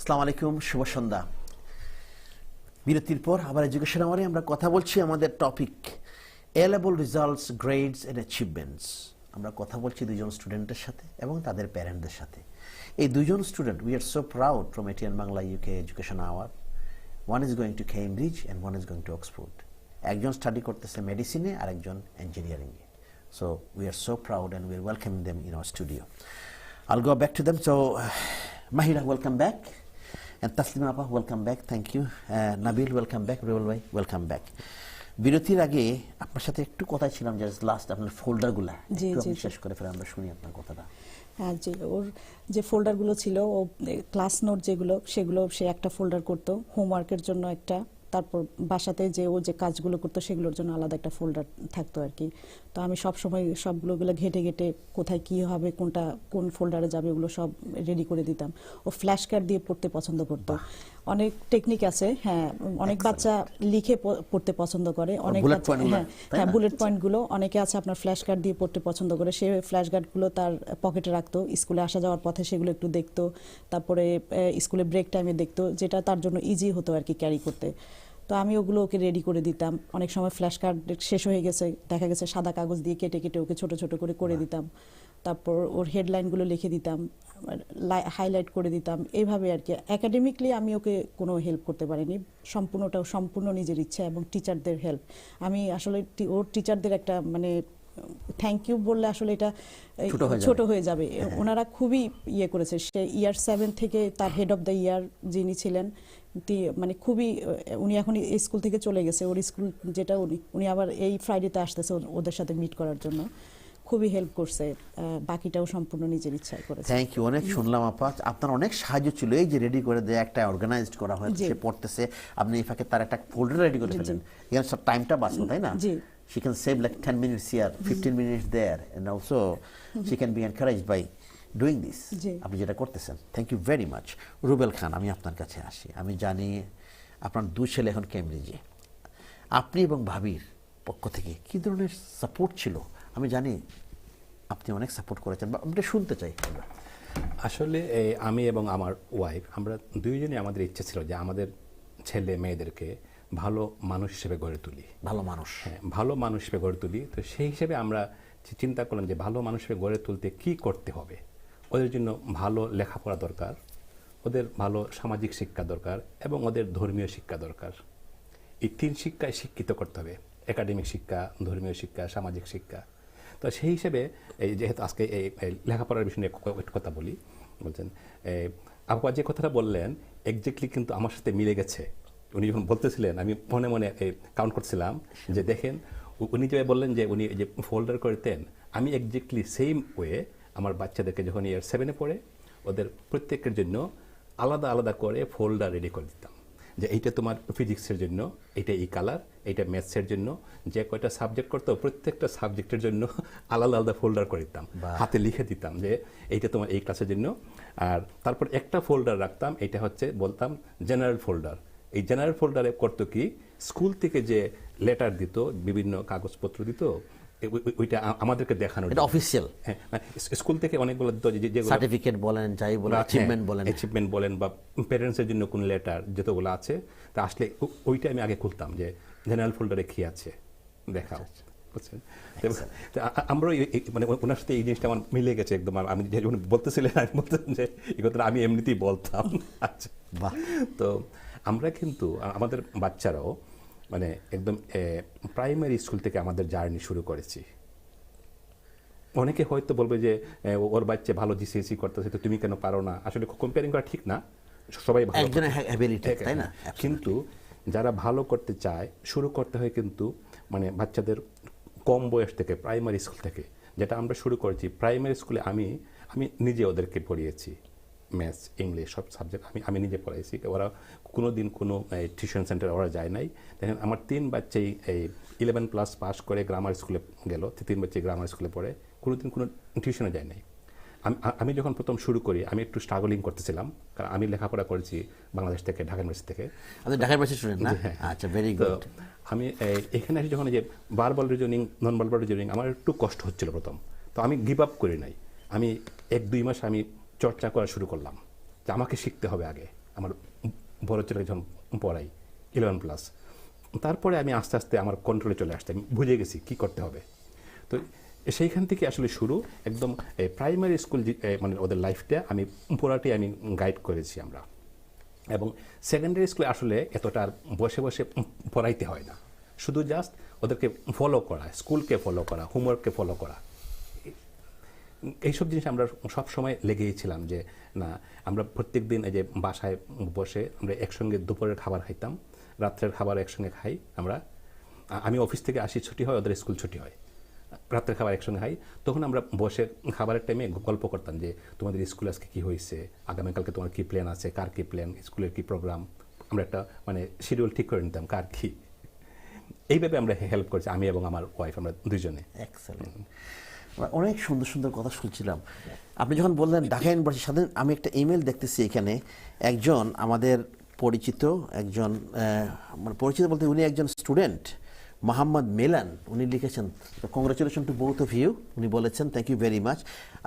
আসসালামু আলাইকুম, শুভ সন্ধ্যা। বিরতির পর আবার এডুকেশন আওয়ারে আমরা কথা বলছি আমাদের topic A level results, grades and achievements. আমরা কথা বলছি দুজন স্টুডেন্টের সাথে এবং তাদের প্যারেন্টদের সাথে। এই দুজন student, we are so proud from ATN Bangla UK education hour. One is going to Cambridge and one is going to Oxford. একজন স্টাডি করতেছে মেডিসিনে আর একজন ইঞ্জিনিয়ারিংয়ে। So we are so proud and we are welcoming them in our studio. I'll go back to them. So, Mahira, welcome back. And Taslima Appa, welcome back. Thank you. Nabil, welcome back. Rewal Bhai, welcome back. বিরতির আগে আপনার সাথে একটু কথা ছিলাম যে last আপনার ফোল্ডারগুলা একটু শেষ করে ফেলে আমরা শুনি আপনার কথাটা। হ্যাঁ, যে ওর যে ফোল্ডারগুলো ছিল, ও ক্লাস নোট যেগুলো সেগুলো সে একটা ফোল্ডার করতো, হোমওয়ার্কের জন্য একটা, তারপর বাসাতে যে ও যে কাজগুলো করতো সেগুলোর জন্য আলাদা একটা ফোল্ডার থাকতো আর কি। তো আমি সব সময় সবগুলো ঘেটে ঘেটে কোথায় কি হবে, কোনটা কোন ফোল্ডারে যাবে, ওগুলো সব রেডি করে দিতাম। ও ফ্ল্যাশ কার্ড দিয়ে পড়তে পছন্দ করতো। অনেক টেকনিক আছে, হ্যাঁ, অনেক বাচ্চা লিখে পড়তে পছন্দ করে, অনেক হ্যাঁ বুলেট পয়েন্টগুলো অনেকে আছে আপনার ফ্ল্যাশ কার্ড দিয়ে পড়তে পছন্দ করে। সে ফ্ল্যাশ কার্ডগুলো তার পকেটে রাখতো, স্কুলে আসা যাওয়ার পথে সেগুলো একটু দেখতো, তারপরে স্কুলে ব্রেক টাইমে দেখতো, যেটা তার জন্য ইজি হতো আর কি ক্যারি করতে। তো আমি ওগুলো ওকে রেডি করে দিতাম। অনেক সময় ফ্ল্যাশ কার্ড শেষ হয়ে গেছে, দেখা গেছে সাদা কাগজ দিয়ে কেটে কেটে ওকে ছোট ছোট করে দিতাম। তারপর ওর হেডলাইনগুলো লিখে দিতাম, হাইলাইট করে দিতাম, এইভাবে আর কি। একাডেমিকলি আমি ওকে কোনো হেল্প করতে পারিনি, সম্পূর্ণ নিজের ইচ্ছা এবং টিচারদের হেল্প। আমি আসলে ওর টিচারদের একটা মানে থ্যাংক ইউ বললে আসলে এটা ছোট হয়ে যাবে। ওনারা খুবই ইয়ে করেছে। সে ইয়ার 7 থেকে তার হেড অফ দ্য ইয়ার যিনি ছিলেন, মানে খুবই, উনি এখন স্কুল থেকে চলে গেছে, ওর স্কুল যেটা উনি আবার এই ফ্রাইডেতে আসতেছে ওদের সাথে মিট করার জন্য। খুবই হেল্প করছে, বাকিটাও সম্পূর্ণ নিজের ইচ্ছায় করেছে। থ্যাংক ইউ, অনেক শুনলাম আপা, আপনার অনেক সাহায্য ছিল এই যে রেডি করে দেয়, একটা অর্গানাইজড করা হয়, সে পড়তেছে, আপনি এই ফাঁকে তার একটা ফোল্ডার রেডি করে ফেলেন, এখানে সব টাইমটা বাঁচলো, তাই না? She can save like 10 minutes here, 15 minutes there, and also she can be encouraged by doing this. আপনি যেটা করতেছেন, thank you very much. Rubel Khan, আমি আপনার কাছে আসি। আমি জানি আপনার দুই ছেলে এখন কেমব্রিজে, আপনি এবং ভাবির পক্ষ থেকে কী ধরনের সাপোর্ট ছিল? আমি জানি আপনি অনেক সাপোর্ট করেছেন, বা আমরা শুনতে চাই। আসলে আমি এবং আমার ওয়াইফ, আমরা দুইজনই আমাদের ইচ্ছে ছিল যে আমাদের ছেলে মেয়েদেরকে ভালো মানুষ হিসেবে গড়ে তুলি। ভালো মানুষ, হ্যাঁ, ভালো মানুষ হিসেবে গড়ে তুলি। তো সেই হিসেবে আমরা চিন্তা করলাম যে ভালো মানুষ হিসেবে গড়ে তুলতে কী করতে হবে। ওদের জন্য ভালো লেখাপড়া দরকার, ওদের ভালো সামাজিক শিক্ষা দরকার এবং ওদের ধর্মীয় শিক্ষা দরকার। এই 3 শিক্ষায় শিক্ষিত করতে হবে: একাডেমিক শিক্ষা, ধর্মীয় শিক্ষা, সামাজিক শিক্ষা। তো সেই হিসেবে এই যেহেতু আজকে এই লেখাপড়ার বিষয়ে একটু কথা বলি, বলছেন আপা যে কথাটা বললেন এক্স্যাক্টলি কিন্তু আমার সাথে মিলে গেছে। উনি যখন বলতেছিলেন আমি মনে মনে কাউন্ট করছিলাম যে দেখেন, উনি যে বললেন যে উনি যে ফোল্ডার করতেন, আমি এক্স্যাক্টলি সেম ওয়ে আমার বাচ্চাদেরকে যখন ইয়ার 7-এ পড়ে ওদের প্রত্যেকের জন্য আলাদা আলাদা করে ফোল্ডার রেডি করে দিতাম, যে এইটা তোমার ফিজিক্সের জন্য, এইটা এই কালার, এইটা ম্যাথসের জন্য। যে কয়টা সাবজেক্ট করতো প্রত্যেকটা সাবজেক্টের জন্য আলাদা আলাদা ফোল্ডার করে দিতাম, হাতে লিখে দিতাম যে এইটা তোমার এই ক্লাসের জন্য। আর তারপর একটা ফোল্ডার রাখতাম, এইটা হচ্ছে বলতাম জেনারেল ফোল্ডার। এই জেনারেল ফোল্ডারে করতো কি, স্কুল থেকে যে লেটার দিত, বিভিন্ন কাগজপত্র দিত, ওইটা আমাদেরকে দেখানো, এটা অফিসিয়াল। হ্যাঁ, স্কুল থেকে অনেকগুলো দিত, যে সার্টিফিকেট বলেন, যাই বলেন, অ্যাচিভমেন্ট বলেন, বা প্যারেন্টসের জন্য কোন লেটার যতগুলো আছে, তা আসলে ওইটা আমি আগে খুলতাম যে জেনারেল ফোল্ডারে কি আছে দেখাও, বুঝছেন? আমরা মানে ওনার সাথে এই জিনিসটা আমার মিলে গেছে একদম। আমি যখন বলতেছিলেন আমি বলতাম যে এই কথাটা আমি এমনিতেই বলতাম। আচ্ছা, তো আমরা কিন্তু আমাদের বাচ্চারাও মানে একদম প্রাইমারি স্কুল থেকে আমাদের জার্নি শুরু করেছি। অনেকে হয়তো বলবে যে ওর বাচ্চা ভালো জিসিএসি করতেছে, তো তুমি কেন পারো না? আসলে কম্পেয়ারিং করা ঠিক না, সবাই ভালো, তাই না? কিন্তু যারা ভালো করতে চায় শুরু করতে হয় কিন্তু মানে বাচ্চাদের কম বয়স থেকে, প্রাইমারি স্কুল থেকে, যেটা আমরা শুরু করেছি। প্রাইমারি স্কুলে আমি নিজে ওদেরকে পড়িয়েছি, ম্যাথস, ইংলিশ সব সাবজেক্ট আমি নিজে পড়াইছি। ওরা কোনো দিন কোনো টিউশন সেন্টারে ওরা যায় নাই। দেখেন আমার 3 বাচ্চাই এই 11+ পাস করে গ্রামার স্কুলে গেল, 3 বাচ্চাই গ্রামার স্কুলে পড়ে, কোনো দিন কোনো টিউশনে যায় নাই। আমি যখন প্রথম শুরু করি আমি একটু স্ট্রাগলিং করতেছিলাম, কারণ আমি লেখাপড়া করেছি বাংলাদেশ থেকে, ঢাকা ইউনিভার্সিটি থেকে। আপনি ঢাকা ইউনিভার্সিটি স্টুডেন্ট না? আচ্ছা, ভেরি গুড। আমি এখানে এসে যখন যে verbal reasoning, non verbal reasoning আমার একটু কষ্ট হচ্ছিল প্রথম, তো আমি গিভ আপ করি নাই। আমি 1-2 মাস আমি চর্চা করা শুরু করলাম যে আমাকে শিখতে হবে আগে, আমার বড় ছেলেকে যখন পড়াই 11+, তারপরে আমি আস্তে আস্তে আমার কন্ট্রোলে চলে আসতে আমি বুঝে গেছি কী করতে হবে। তো সেইখান থেকে আসলে শুরু, একদম প্রাইমারি স্কুল মানে ওদের লাইফটা আমি পুরাটাই আমি গাইড করেছি আমরা। এবং সেকেন্ডারি স্কুলে আসলে এতটা আর বসে বসে পড়াইতে হয় না, শুধু জাস্ট ওদেরকে ফলো করা, স্কুলকে ফলো করা, হোমওয়ার্ককে ফলো করা, এইসব জিনিস আমরা সব সময় লেগেই ছিলাম যে না আমরা প্রত্যেক দিন এই যে বাসায় বসে আমরা একসঙ্গে দুপুরের খাবার খাইতাম, রাত্রের খাবার একসঙ্গে খাই আমরা। আমি অফিস থেকে আসি, ছুটি হয়, ওদের স্কুল ছুটি হয়, রাত্রের খাবার একসঙ্গে খাই। তখন আমরা বসে খাবারের টাইমে গল্প করতাম যে তোমাদের স্কুল আজকে কী হয়েছে, আগামীকালকে তোমার কী প্ল্যান আছে, কার কী প্ল্যান, স্কুলের কী প্রোগ্রাম, আমরা একটা মানে শিডিউল ঠিক করে নিতাম কার কী। এইভাবে আমরা হেল্প করছি, আমি এবং আমার ওয়াইফ, আমরা দুজনে। এক্সেলেন্ট। অনেক সুন্দর সুন্দর কথা শুনছিলাম। আপনি যখন বললেন ঢাকা ইউনিভার্সিটির সাথে, আমি একটা ইমেল দেখতেছি এখানে, একজন আমাদের পরিচিত একজন মানে পরিচিত বলতে উনি একজন স্টুডেন্ট, মোহাম্মদ মেলান, উনি লিখেছেন congratulation to both of you, উনি বলেছেন থ্যাংক ইউ ভেরি মাচ।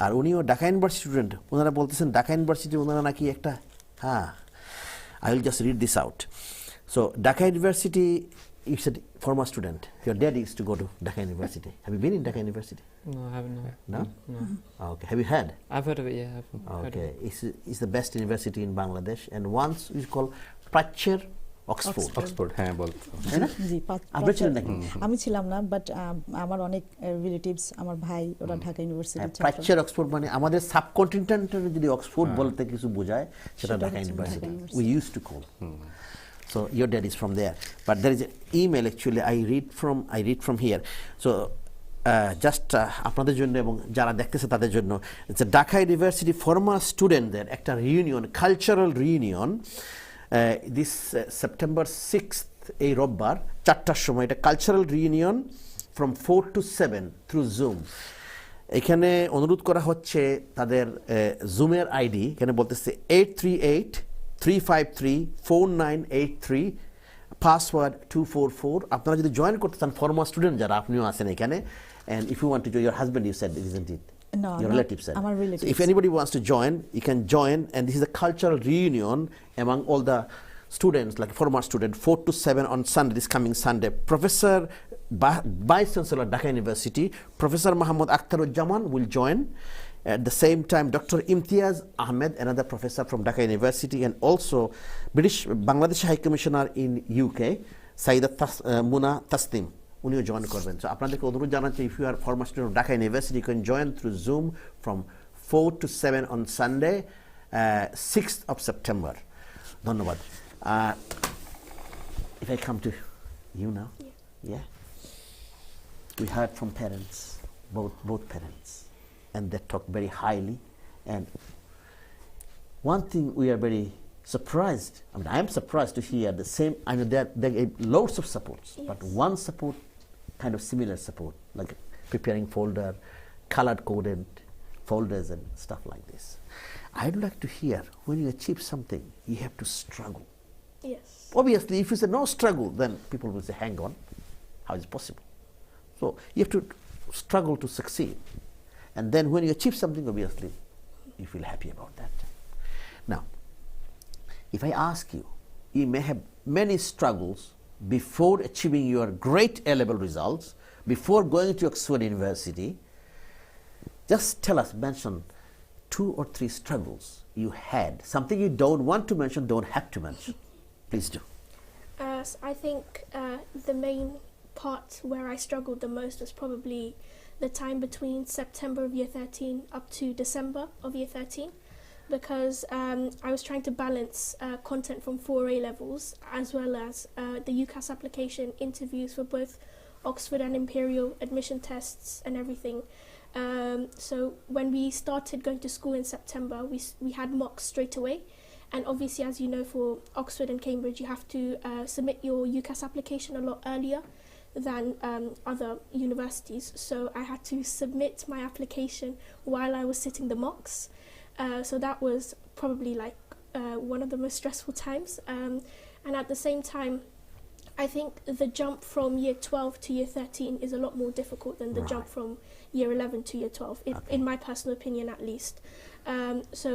আর উনিও ঢাকা ইউনিভার্সিটি স্টুডেন্ট, ওনারা বলতেছেন ঢাকা ইউনিভার্সিটি ওনারা নাকি একটা, হ্যাঁ I will just read this out. So Dhaka university, you said former student, your dad used to go to Dhaka University. Have you been in Dhaka University? No, I haven't. No? No. Okay. Have you heard? I've heard of it. Yeah, I've heard of Okay. it. It's the best university in Bangladesh, and once it's called Pracher Oxford. Oxford, হ্যাঁ বলতো। তাই না? জি, আপনি ছিলেন নাকি? আমি ছিলাম না, বাট আমার অনেক রিলেটিভস, আমার ভাই, ওরা ঢাকা ইউনিভার্সিটির ছাত্র। প্রাচ্যের অক্সফোর্ড মানে আমাদের সাবকন্টিনেন্টের যদি অক্সফোর্ড বলতে কিছু বোঝায় সেটা সেটা ঢাকা হচ্ছে university. Dhaka We used to call. So your dad is from there, but there is an email actually I read from here. So just আপনাদের জন্য এবং যারা দেখতেছে তাদের জন্য, it's a Dhaka University former studentদের একটা reunion, cultural reunion, this September 6th এই রোববার 4টার সময়, এটা cultural reunion from 4 to 7 through Zoom. এখানে অনুরোধ করা হচ্ছে তাদের জুমের আইডি, এখানে বলতেছে 838-353-4983, পাসওয়ার্ড 244। আপনারা যদি জয়েন করতে চান, ফর্মার স্টুডেন্ট যারা, আপনিও আছেন এখানে, and if you want to join, your husband you said, isn't it? No, your relative said. আমার So relatives. if anybody wants to join, you can join, and this is a cultural reunion among all the students, like former student, 4 to 7 on Sunday, this coming Sunday. Professor Vice Chancellor Dhaka University, Professor Muhammad Akhtaruzzaman will join. At the same time, Dr. Imtiaz Ahmed, another professor from Dhaka University, and also Bangladesh High Commissioner in UK, Saida Muna Tasnim, উনিও join করবেন। So আপনাদেরকে অনুরোধ জানাচ্ছি, if you are former student of Dhaka university, you can join through zoom from 4 to 7 on Sunday, 6th of September. ধন্যবাদ। If I come to you now, yeah. We heard from parents, both parents, and they talk very highly. And one thing we are very surprised, I mean, I am surprised to hear the same, I know there are loads of supports, but one support, kind of similar support, like preparing folder, colored coded folders and stuff like this. I'd like to hear, when you achieve something, you have to struggle. Yes. Obviously, if you say no struggle, then people will say, hang on, how is it possible? So you have to struggle to succeed. And then when you achieve something, obviously, you feel happy about that. Now, if I ask you, you may have many struggles before achieving your great A-level results, before going to Oxford University. Just tell us, mention 2 or 3 struggles you had, something you don't want to mention, don't have to mention. Please do. So I think the main part where I struggled the most was probably the time between September of year 13 up to December of year 13, because I was trying to balance content from 4 A-levels as well as the UCAS application, interviews for both Oxford and Imperial, admission tests and everything. So when we started going to school in September, we had mocks straight away. And obviously, as you know, for Oxford and Cambridge, you have to submit your UCAS application a lot earlier than other universities. So I had to submit my application while I was sitting the mocks. So that was probably like one of the most stressful times. And at the same time, I think the jump from year 12 to year 13 is a lot more difficult than the jump from year 11 to year 12, in my personal opinion at least. So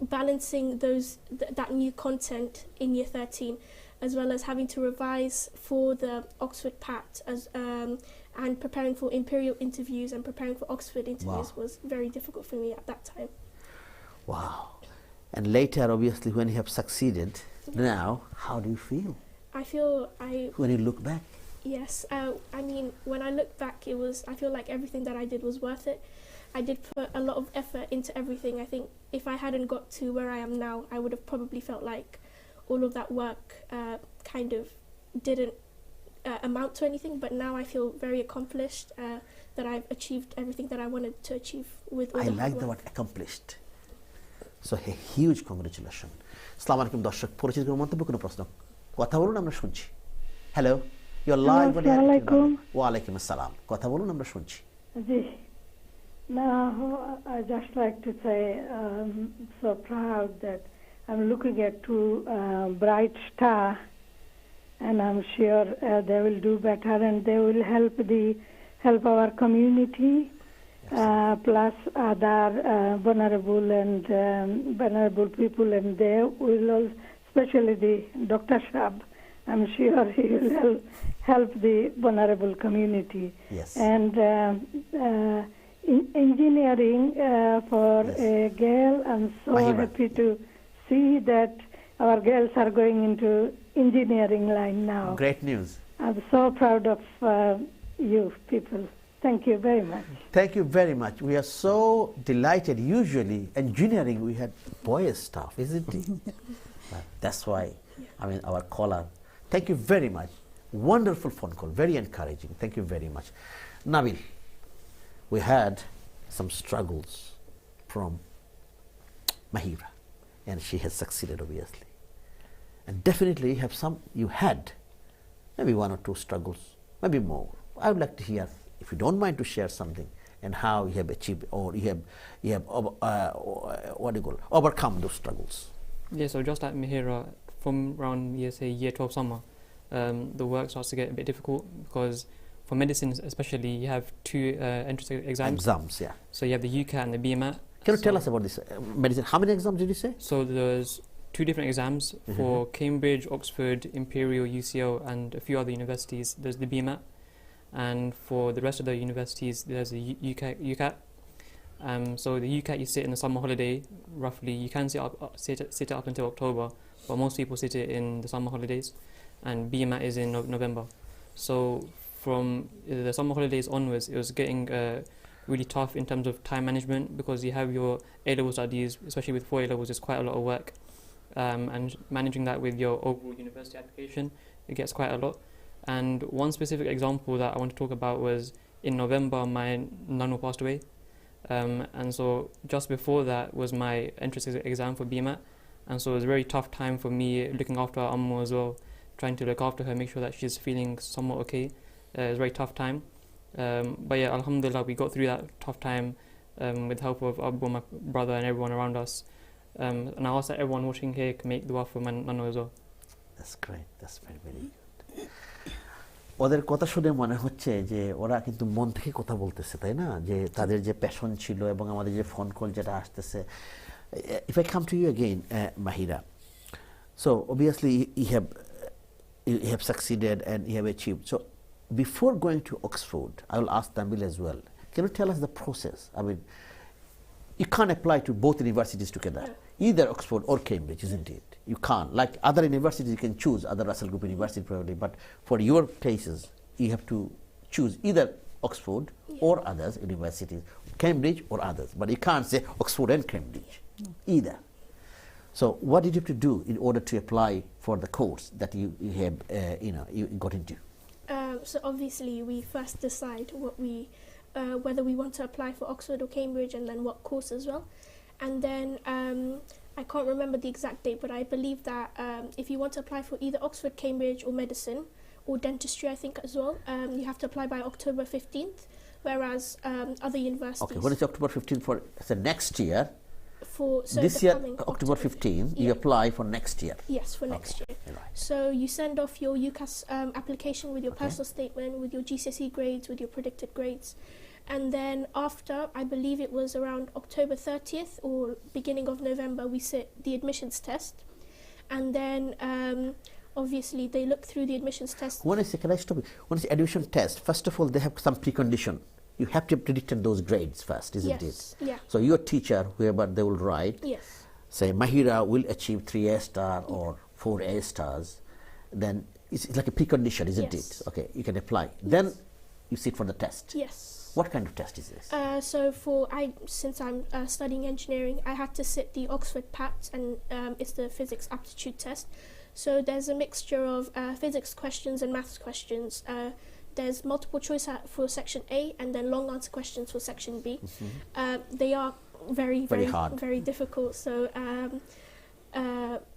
balancing that new content in year 13, as well as having to revise for the Oxford PAT and preparing for Imperial interviews and preparing for Oxford interviews was very difficult for me at that time. Wow. And later, obviously, when you have succeeded, now, how do you feel? When you look back? Yes. I mean, when I look back, I feel like everything that I did was worth it. I did put a lot of effort into everything. I think if I hadn't got to where I am now, I would have probably felt like all of that work kind of didn't amount to anything. But now I feel very accomplished, that I've achieved everything that I wanted to achieve with all the hard work. I like the word accomplished. So a huge congratulations. Assalamu alaikum দর্শক পরিচিত কোনো মন্তব্য কোনো প্রশ্ন কথা বলুন আমরা শুনছি hello you are live on air ওয়া আলাইকুম আসসালাম কথা বলুন আমরা শুনছি জি Now, I just like to say I'm so proud that I'm looking at two bright stars, and I'm sure they will do better and they will help our community, plus other vulnerable people, and they will also, especially the Dr. Shab. I'm sure he will help the vulnerable community. Yes. And engineering for a girl, I'm so happy to see that our girls are going into engineering line now. Great news. I'm so proud of you people. Thank you very much. Thank you very much. We are so delighted. Usually engineering we had boys stuff, isn't it? That's why, I mean, our caller. Thank you very much. Wonderful phone call, very encouraging. Thank you very much. Nabil, we had some struggles from Mahira, and she has succeeded obviously. And definitely you had maybe one or two struggles, maybe more. I would like to hear, if you don't mind, to share something and how you have achieved or you have overcome those struggles. Yeah, so just like Mahira, from around year 12 summer, the work starts to get a bit difficult because for medicine especially you have two entrance exams. Yeah. So you have the UCAT and the BMAT. Can you tell us about this medicine? How many exams did you say? So there's two different exams for Cambridge, Oxford, Imperial, UCL and a few other universities. There's the BMAT, and for the rest of the universities there's the UCAT. So the UCAT you sit in the summer holiday roughly. You can sit it up until October, but most people sit it in the summer holidays, and BMAT is in November. So from the summer holidays onwards, it was getting really tough in terms of time management because you have your A-level studies, especially with 4 A-levels, there's quite a lot of work, and managing that with your overall university application, it gets quite a lot. And one specific example that I want to talk about was in November, my nano passed away, and so just before that was my entrance exam for BMAT, and so it was a very tough time for me looking after Ammu as well, trying to look after her, make sure that she's feeling somewhat okay. It was a very tough time, but yeah, alhamdulillah, we got through that tough time with the help of Abu, my brother, and everyone around us. And I ask that everyone watching here can make dua for my nano as well. That's great. That's very, very good. ওদের কথা শুনে মনে হচ্ছে যে ওরা কিন্তু মন থেকে কথা বলতেছে, তাই না? যে তাদের যে প্যাশন ছিল এবং আমাদের যে ফোন কল যেটা আসতেছে. If I come to you again, Mahira, so obviously you have succeeded and you have achieved. So before going to Oxford, I will ask Nabil as well. Can you tell us the process? I mean, you can't apply to both universities together, either Oxford or Cambridge, isn't it? You can't. Like other universities, you can choose other Russell Group university probably, but for your cases, you have to choose either Oxford or others universities, Cambridge or others. But you can't say Oxford and Cambridge either. So what did you have to do in order to apply for the course that you have, you got into? So obviously we first decide whether we want to apply for Oxford or Cambridge, and then what course as well. And then I can't remember the exact date, but I believe that if you want to apply for either Oxford, Cambridge or medicine or dentistry, I think as well, you have to apply by October 15th, whereas other universities... Okay, when is October 15th for next year? This the year, October 15th, you apply for next year? Yes, for next year. Right. So you send off your UCAS application with your personal statement, with your GCSE grades, with your predicted grades, And then after, I believe it was around October 30th or beginning of November, we sit the admissions test. And then obviously they look through the admissions test. Can I stop you? When it's admission test, first of all, they have some precondition. You have to predict those grades first, isn't it? Yes, yeah. So your teacher, whoever they will write, Yes. say Mahira will achieve 3 A star or 4 A stars, then it's like a precondition, isn't Yes. it? Okay, you can apply. Then you sit for the test. Yes. What kind of test is this? So since I'm studying engineering, I had to sit the Oxford PAT, and it's the physics aptitude test. So there's a mixture of physics questions and maths questions. There's multiple choice for section A, and then long answer questions for section B. They are very hard, very difficult. So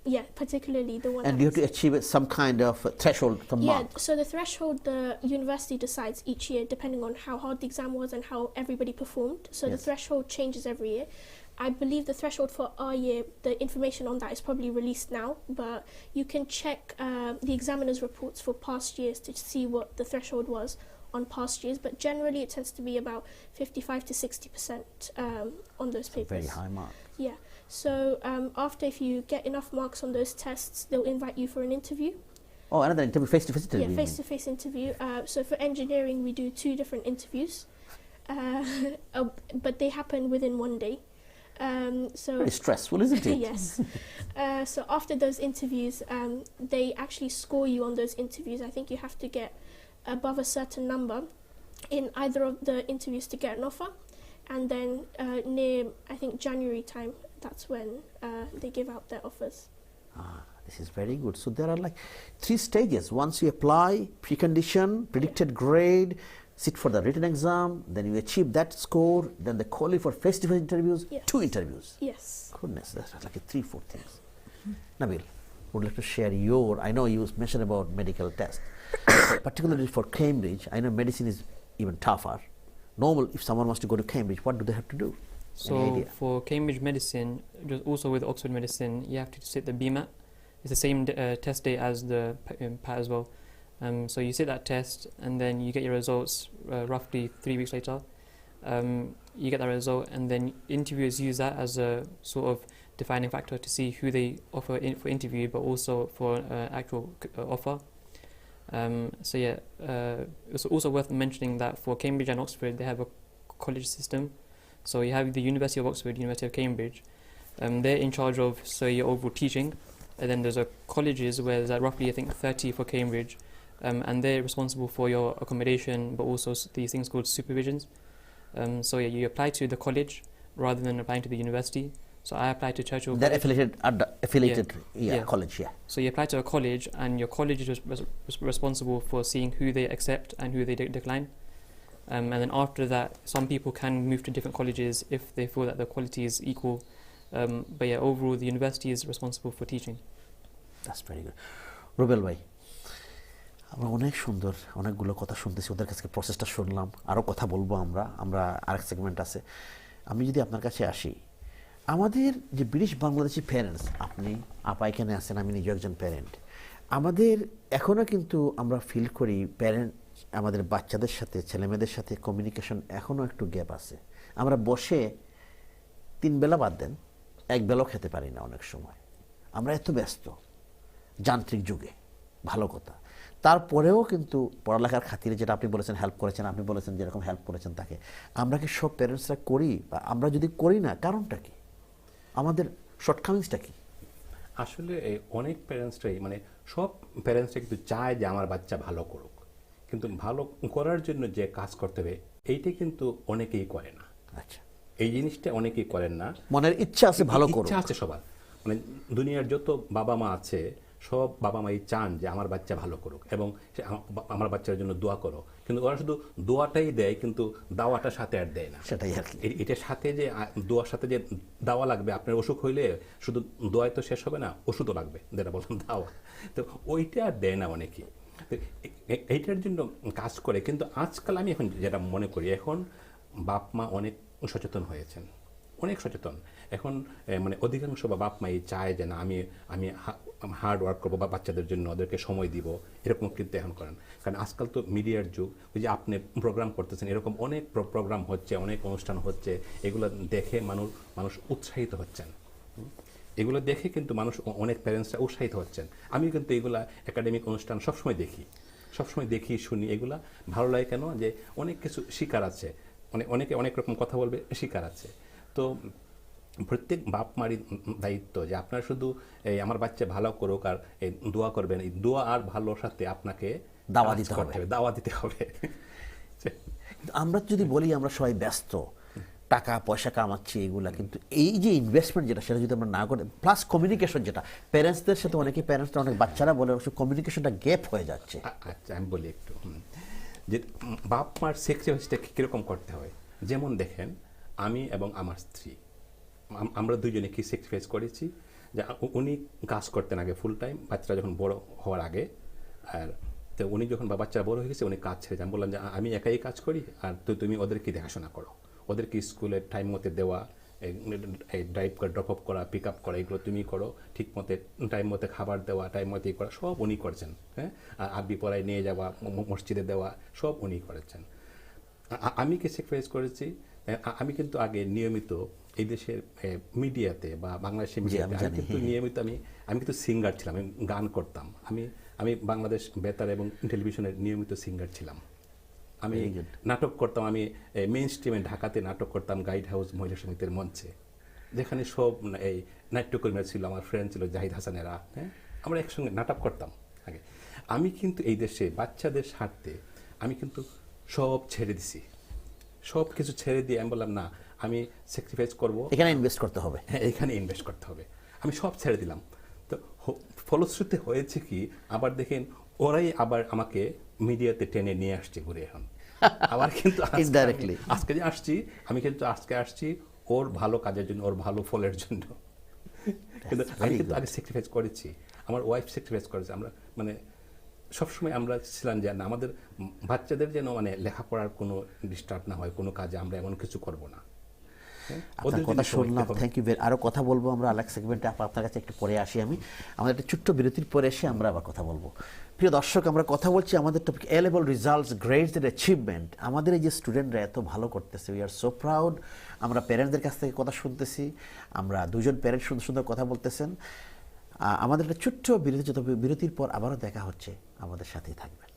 yeah, particularly the one. And you have to achieve some kind of threshold, some mark. So the threshold the university decides each year depending on how hard the exam was and how everybody performed. So the Yes. threshold changes every year. I believe the threshold for our year, the information on that is probably released now, but you can check the examiner's reports for past years to see what the threshold was on past years. But generally, it tends to be about 55 to 60% on those papers. Very high mark. Yeah. So after, if you get enough marks on those tests, they'll invite you for an interview. Oh, another interview, face-to-face interview. Yeah, face-to-face interview. So for engineering, we do 2 different interviews, but they happen within 1 day. So Very stressful, isn't it? yes. So after those interviews, they actually score you on those interviews. I think you have to get above a certain number in either of the interviews to get an offer, and then near, I think, January time, that's when they give out their offers. This is very good. So there are like 3 stages. Once you apply, precondition, predicted grade, sit for the written exam, then you achieve that score, then they call you for face-to-face interviews, Yes. 2 interviews. Yes. Goodness, that's like a 3-4 things. Nabil, would like to share your, I know you mentioned about medical test, particularly for Cambridge. I know medicine is even tougher. Normal, if someone wants to go to Cambridge, what do they have to do? Any So idea? for Cambridge Medicine, just also with Oxford Medicine, you have to sit the BMAT. It's the same test day as the PAT as well. So you sit that test, and then you get your results roughly 3 weeks later. You get that result, and then interviewers use that as a sort of defining factor to see who they offer for interview, but also for actual offer. So yeah, it's also worth mentioning that for Cambridge and Oxford, they have a college system. So you have the University of Oxford, University of Cambridge. They're in charge of, so your overall teaching, and then there's colleges where there's roughly, I think, 30 for Cambridge, and they're responsible for your accommodation, but also these things called supervisions. So yeah, you apply to the college rather than applying to the university. So I applied to Churchill They're College. affiliated Yeah. college, yeah. So you apply to a college, and your college is responsible for seeing who they accept and who they decline. And then after that, some people can move to different colleges if they feel that the quality is equal. But yeah, overall, the university is responsible for teaching. That's very good. Rubel ভাই, আমরা অনেক সুন্দর অনেকগুলো কথা শুনতেছি, ওদের কাছে প্রসেসটা শুনলাম, আরও কথা বলবো আমরা আরেক সেগমেন্ট আছে। আমি যদি আপনার কাছে আসি, আমাদের যে ব্রিটিশ বাংলাদেশি প্যারেন্টস, আপনি আপা এখানে আছেন, আমি নিজে একজন প্যারেন্ট, আমাদের এখনও কিন্তু আমরা ফিল করি প্যারেন্ট আমাদের বাচ্চাদের সাথে, ছেলেমেয়েদের সাথে কমিউনিকেশন এখনও একটু গ্যাপ আছে। আমরা বসে 3 বেলা বাদ দেন, 1 বেলাও খেতে পারি না অনেক সময়। আমরা এত ব্যস্ত যান্ত্রিক যুগে, ভালো কথা। তারপরেও কিন্তু পড়ালেখার খাতিরে, যেটা আপনি বলেছেন হেল্প করেছেন, আপনি বলেছেন যেরকম হেল্প করেছেন তাকে, আমরা কি সব প্যারেন্টসরা করি? বা আমরা যদি করি না, কারণটা কি? আমাদের শর্টকামিংসটা কি? আসলে অনেক প্যারেন্টসরাই, মানে সব প্যারেন্টসরা কিন্তু চায় যে আমার বাচ্চা ভালো করুক, কিন্তু ভালো করার জন্য যে কাজ করতে হবে এইটা কিন্তু অনেকেই করে না। আচ্ছা, এই জিনিসটা অনেকেই করেন না। মনের ইচ্ছা আছে ভালো করুক, ইচ্ছা আছে সবার, মানে দুনিয়ার যত বাবা মা আছে সব বাবা মাই চান যে আমার বাচ্চা ভালো করুক এবং আমার বাচ্চার জন্য দোয়া করো, কিন্তু ওরা শুধু দোয়াটাই দেয়, কিন্তু দাওয়াটা সাথে আর দেয় না। সেটাই আর কি। এটার সাথে যে দোয়ার সাথে যে দাওয়া লাগবে, আপনার অসুখ হইলে শুধু দোয়াই তো শেষ হবে না, ওষুধও লাগবে, যেটা বললাম দাওয়া, তো ওইটা আর দেয় না অনেকেই। এইটার জন্য কাজ করে, কিন্তু আজকাল আমি এখন যেটা মনে করি, এখন বাপ মা অনেক সচেতন হয়েছেন, অনেক সচেতন এখন, মানে অধিকাংশ বাপ মাই চায় যে না আমি হার্ড ওয়ার্ক করবো বা বাচ্চাদের জন্য ওদেরকে সময় দিব, এরকম কিন্তু এখন করেন। কারণ আজকাল তো মিডিয়ার যুগ, ওই যে আপনি প্রোগ্রাম করতেছেন, এরকম অনেক প্রোগ্রাম হচ্ছে, অনেক অনুষ্ঠান হচ্ছে, এগুলো দেখে মানুষ উৎসাহিত হচ্ছেন। এগুলো দেখে কিন্তু মানুষ, অনেক প্যারেন্টসরা উৎসাহিত হচ্ছেন। আমি কিন্তু এগুলা একাডেমিক অনুষ্ঠান সবসময় দেখি শুনি। এগুলা ভালো লাগে কেন, যে অনেক কিছু শিকার আছে, অনেকে অনেক রকম কথা বলবে, শিকার আছে। তো প্রত্যেক বাপ মারই দায়িত্ব যে আপনার শুধু এই আমার বাচ্চা ভালো করুক আর এই দোয়া করবেন, এই দোয়া আর ভালোর সাথে আপনাকে দাওয়া দিতে হবে। দাওয়া দিতে হবে। আমরা যদি বলি আমরা সবাই ব্যস্ত, টাকা পয়সা কামাচ্ছি এগুলা, কিন্তু এই যে ইনভেস্টমেন্ট যেটা, সেটা যদি আমরা না করে, প্লাস কমিউনিকেশন যেটা প্যারেন্টসদের সাথে, প্যারেন্টসরা অনেক বাচ্চারা বলে কমিউনিকেশনটা গ্যাপ হয়ে যাচ্ছে। আচ্ছা, আমি বলি একটু, যে বাপ মার স্যাক্রিফাইসটা কীরকম করতে হয়। যেমন দেখেন, আমি এবং আমার স্ত্রী, আমরা দুইজনে কি স্যাক্রিফাইস করেছি, যে উনি কাজ করতেন আগে ফুল টাইম, বাচ্চারা যখন বড় হওয়ার আগে, আর তো উনি যখন বাচ্চারা বড় হয়ে গেছে উনি কাজ ছেড়ে যান। বললাম যে আমি একাই কাজ করি, আর তুমি ওদেরকে দেখাশোনা করো, ওদেরকে স্কুলে টাইম মতো দেওয়া, ড্রাইভ করে ড্রপ আপ করা, পিক আপ করা, এগুলো তুমি করো, ঠিক মতো টাইম মতো খাবার দেওয়া, টাইম মতো করা, সব উনি করেছেন। হ্যাঁ, আর আরবি পড়ায় নিয়ে যাওয়া, মসজিদে দেওয়া, সব উনি করেছেন। আমি কি স্যাক্রিফাইস করেছি, আমি কিন্তু আগে নিয়মিত এই দেশের মিডিয়াতে বা বাংলাদেশের মিডিয়াতে আমি কিন্তু নিয়মিত আমি কিন্তু সিঙ্গার ছিলাম, আমি গান করতাম। আমি বাংলাদেশ বেতার এবং টেলিভিশনের নিয়মিত সিঙ্গার ছিলাম। আমি নাটক করতাম, আমি মেইন স্ট্রিমে ঢাকাতে নাটক করতাম, গাইড হাউস মহিলা সমিতির মঞ্চে, যেখানে সব এই নাট্যকর্মীরা ছিল, আমার ফ্রেন্ড ছিল জাহিদ হাসানেরা। হ্যাঁ, আমরা একসঙ্গে নাটক করতাম আগে। আমি কিন্তু এই দেশে বাচ্চাদের স্বার্থে আমি কিন্তু সব ছেড়ে দিছি, সব কিছু ছেড়ে দিয়ে আমি বললাম না, আমি স্যাক্রিফাইস করবো, এখানে ইনভেস্ট করতে হবে। হ্যাঁ, এখানে ইনভেস্ট করতে হবে। আমি সব ছেড়ে দিলাম। তো ফলশ্রুতি হয়েছে কি, আবার দেখেন ওরাই আবার আমাকে মিডিয়াতে টেনে নিয়ে আসছে ঘুরে। এখন আবার কিন্তু আজকে যে আসছি, আমি কিন্তু আজকে আসছি ওর ভালো কাজের জন্য, ওর ভালো ফলের জন্য। কিন্তু আমি কিন্তু আগে স্যাক্রিফাইস করেছি, আমার ওয়াইফ স্যাক্রিফাইস করেছে। আমরা সবসময় আমরা ছিলাম যে না, আমাদের বাচ্চাদের যেন লেখাপড়ার কোনো ডিস্টার্ব না হয়, কোনো কাজে আমরা এমন কিছু করব না। আপনার কথা শুনলাম, থ্যাংক ইউ। আরও কথা বলবো আমরা আরেক সেগমেন্টে, আপনার কাছে একটু পরে আসি। আমাদের একটা ছোট্ট বিরতির পরে এসে আমরা আবার কথা বলবো। প্রিয় দর্শক, আমরা কথা বলছি আমাদের topic A level results, grades and achievement. আমাদের এই যে স্টুডেন্টরা এত ভালো করতেছে, উই আর সো প্রাউড। আমরা প্যারেন্টসদের কাছ থেকে কথা শুনতেছি, আমরা দুজন প্যারেন্টস সুন্দর সুন্দর কথা বলতেছেন। আমাদের একটা ছোট্ট বিরতি, যত বিরতির পর আবারও দেখা হচ্ছে, আমাদের সাথেই থাকবেন।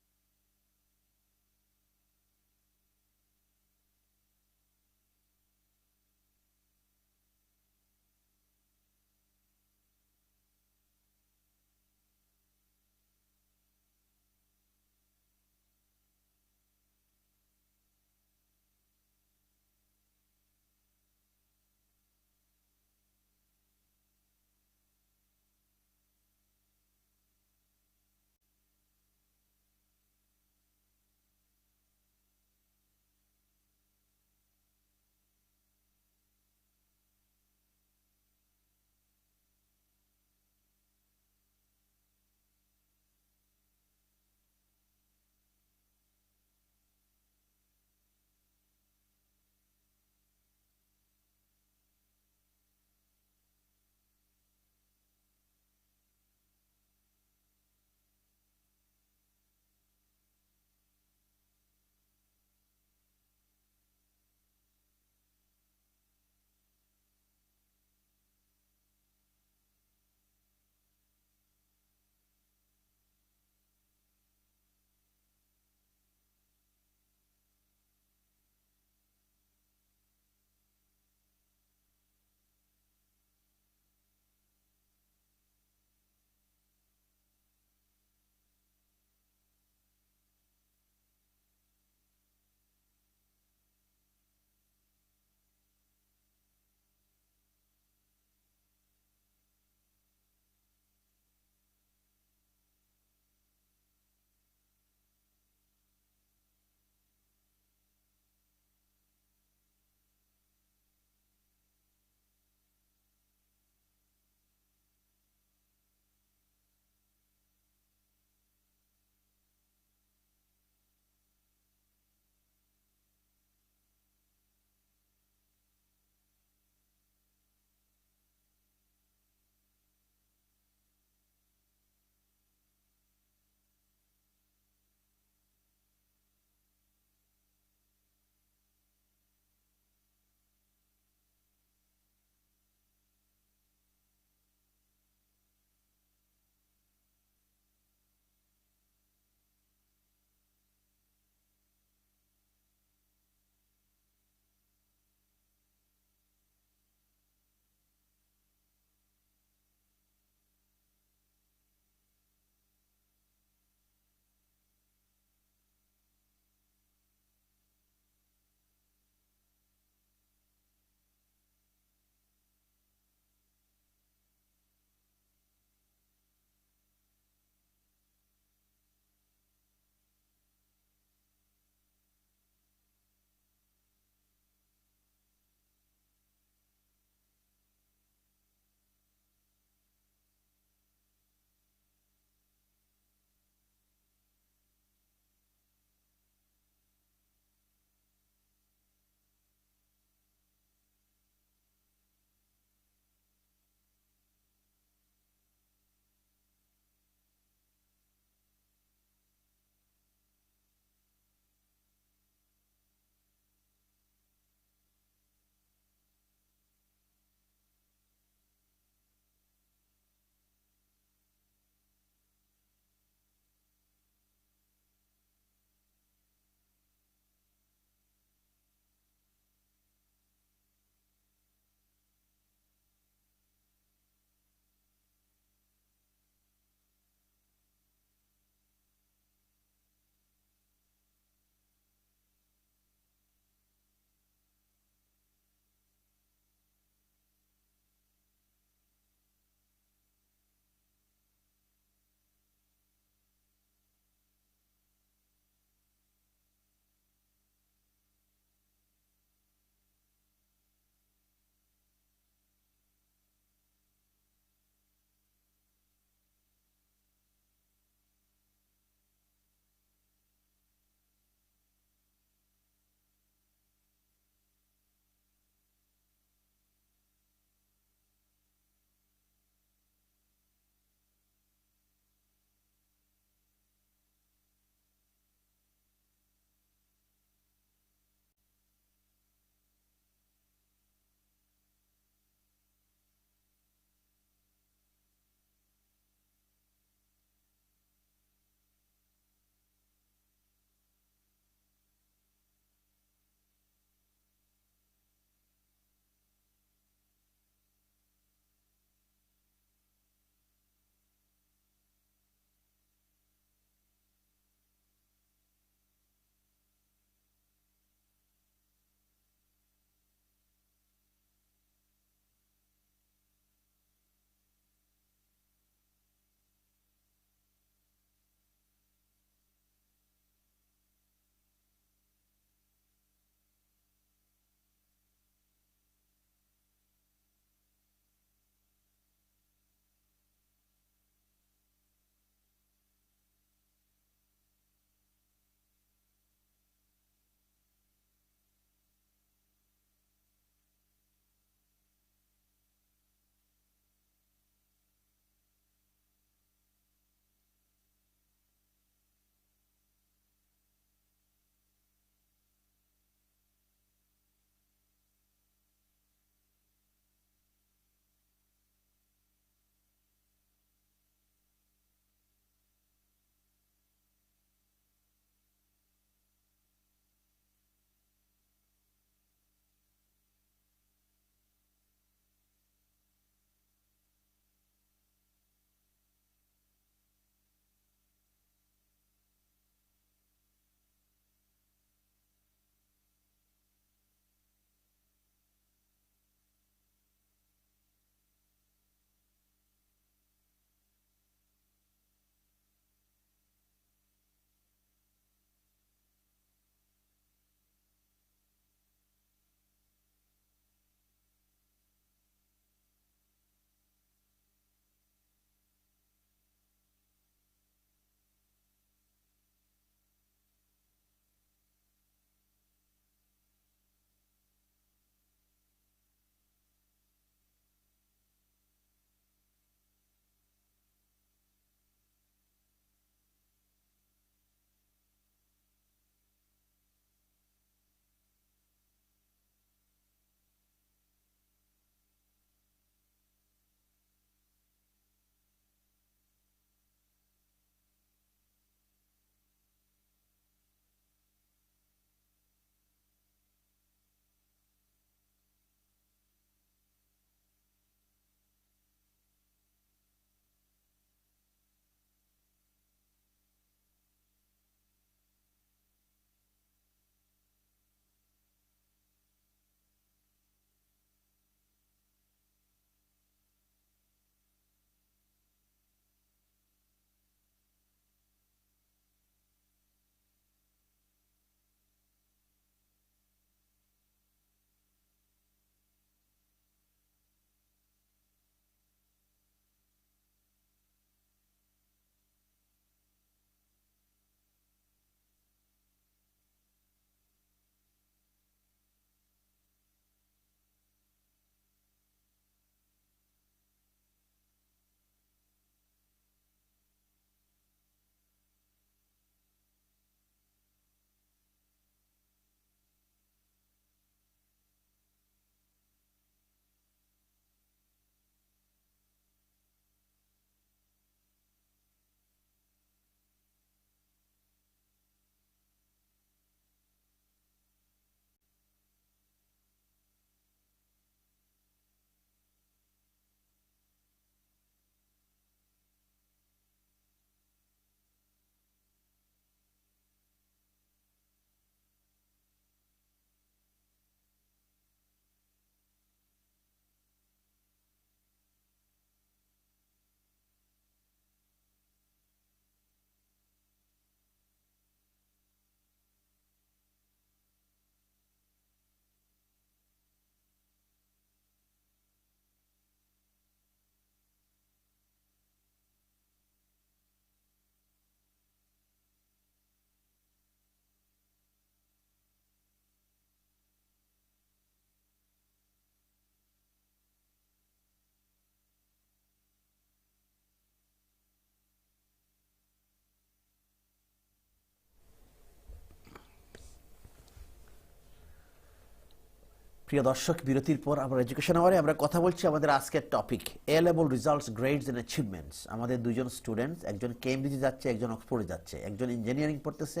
প্রিয় দর্শক, বিরতির পর আমরা এডুকেশন আওয়ারে আমরা কথা বলছি আমাদের আজকের topic A level results, grades and achievements. আমাদের দুজন স্টুডেন্টস, একজন কেমব্রিজে যাচ্ছে, একজন অক্সফোর্ডে যাচ্ছে, একজন ইঞ্জিনিয়ারিং পড়তেছে,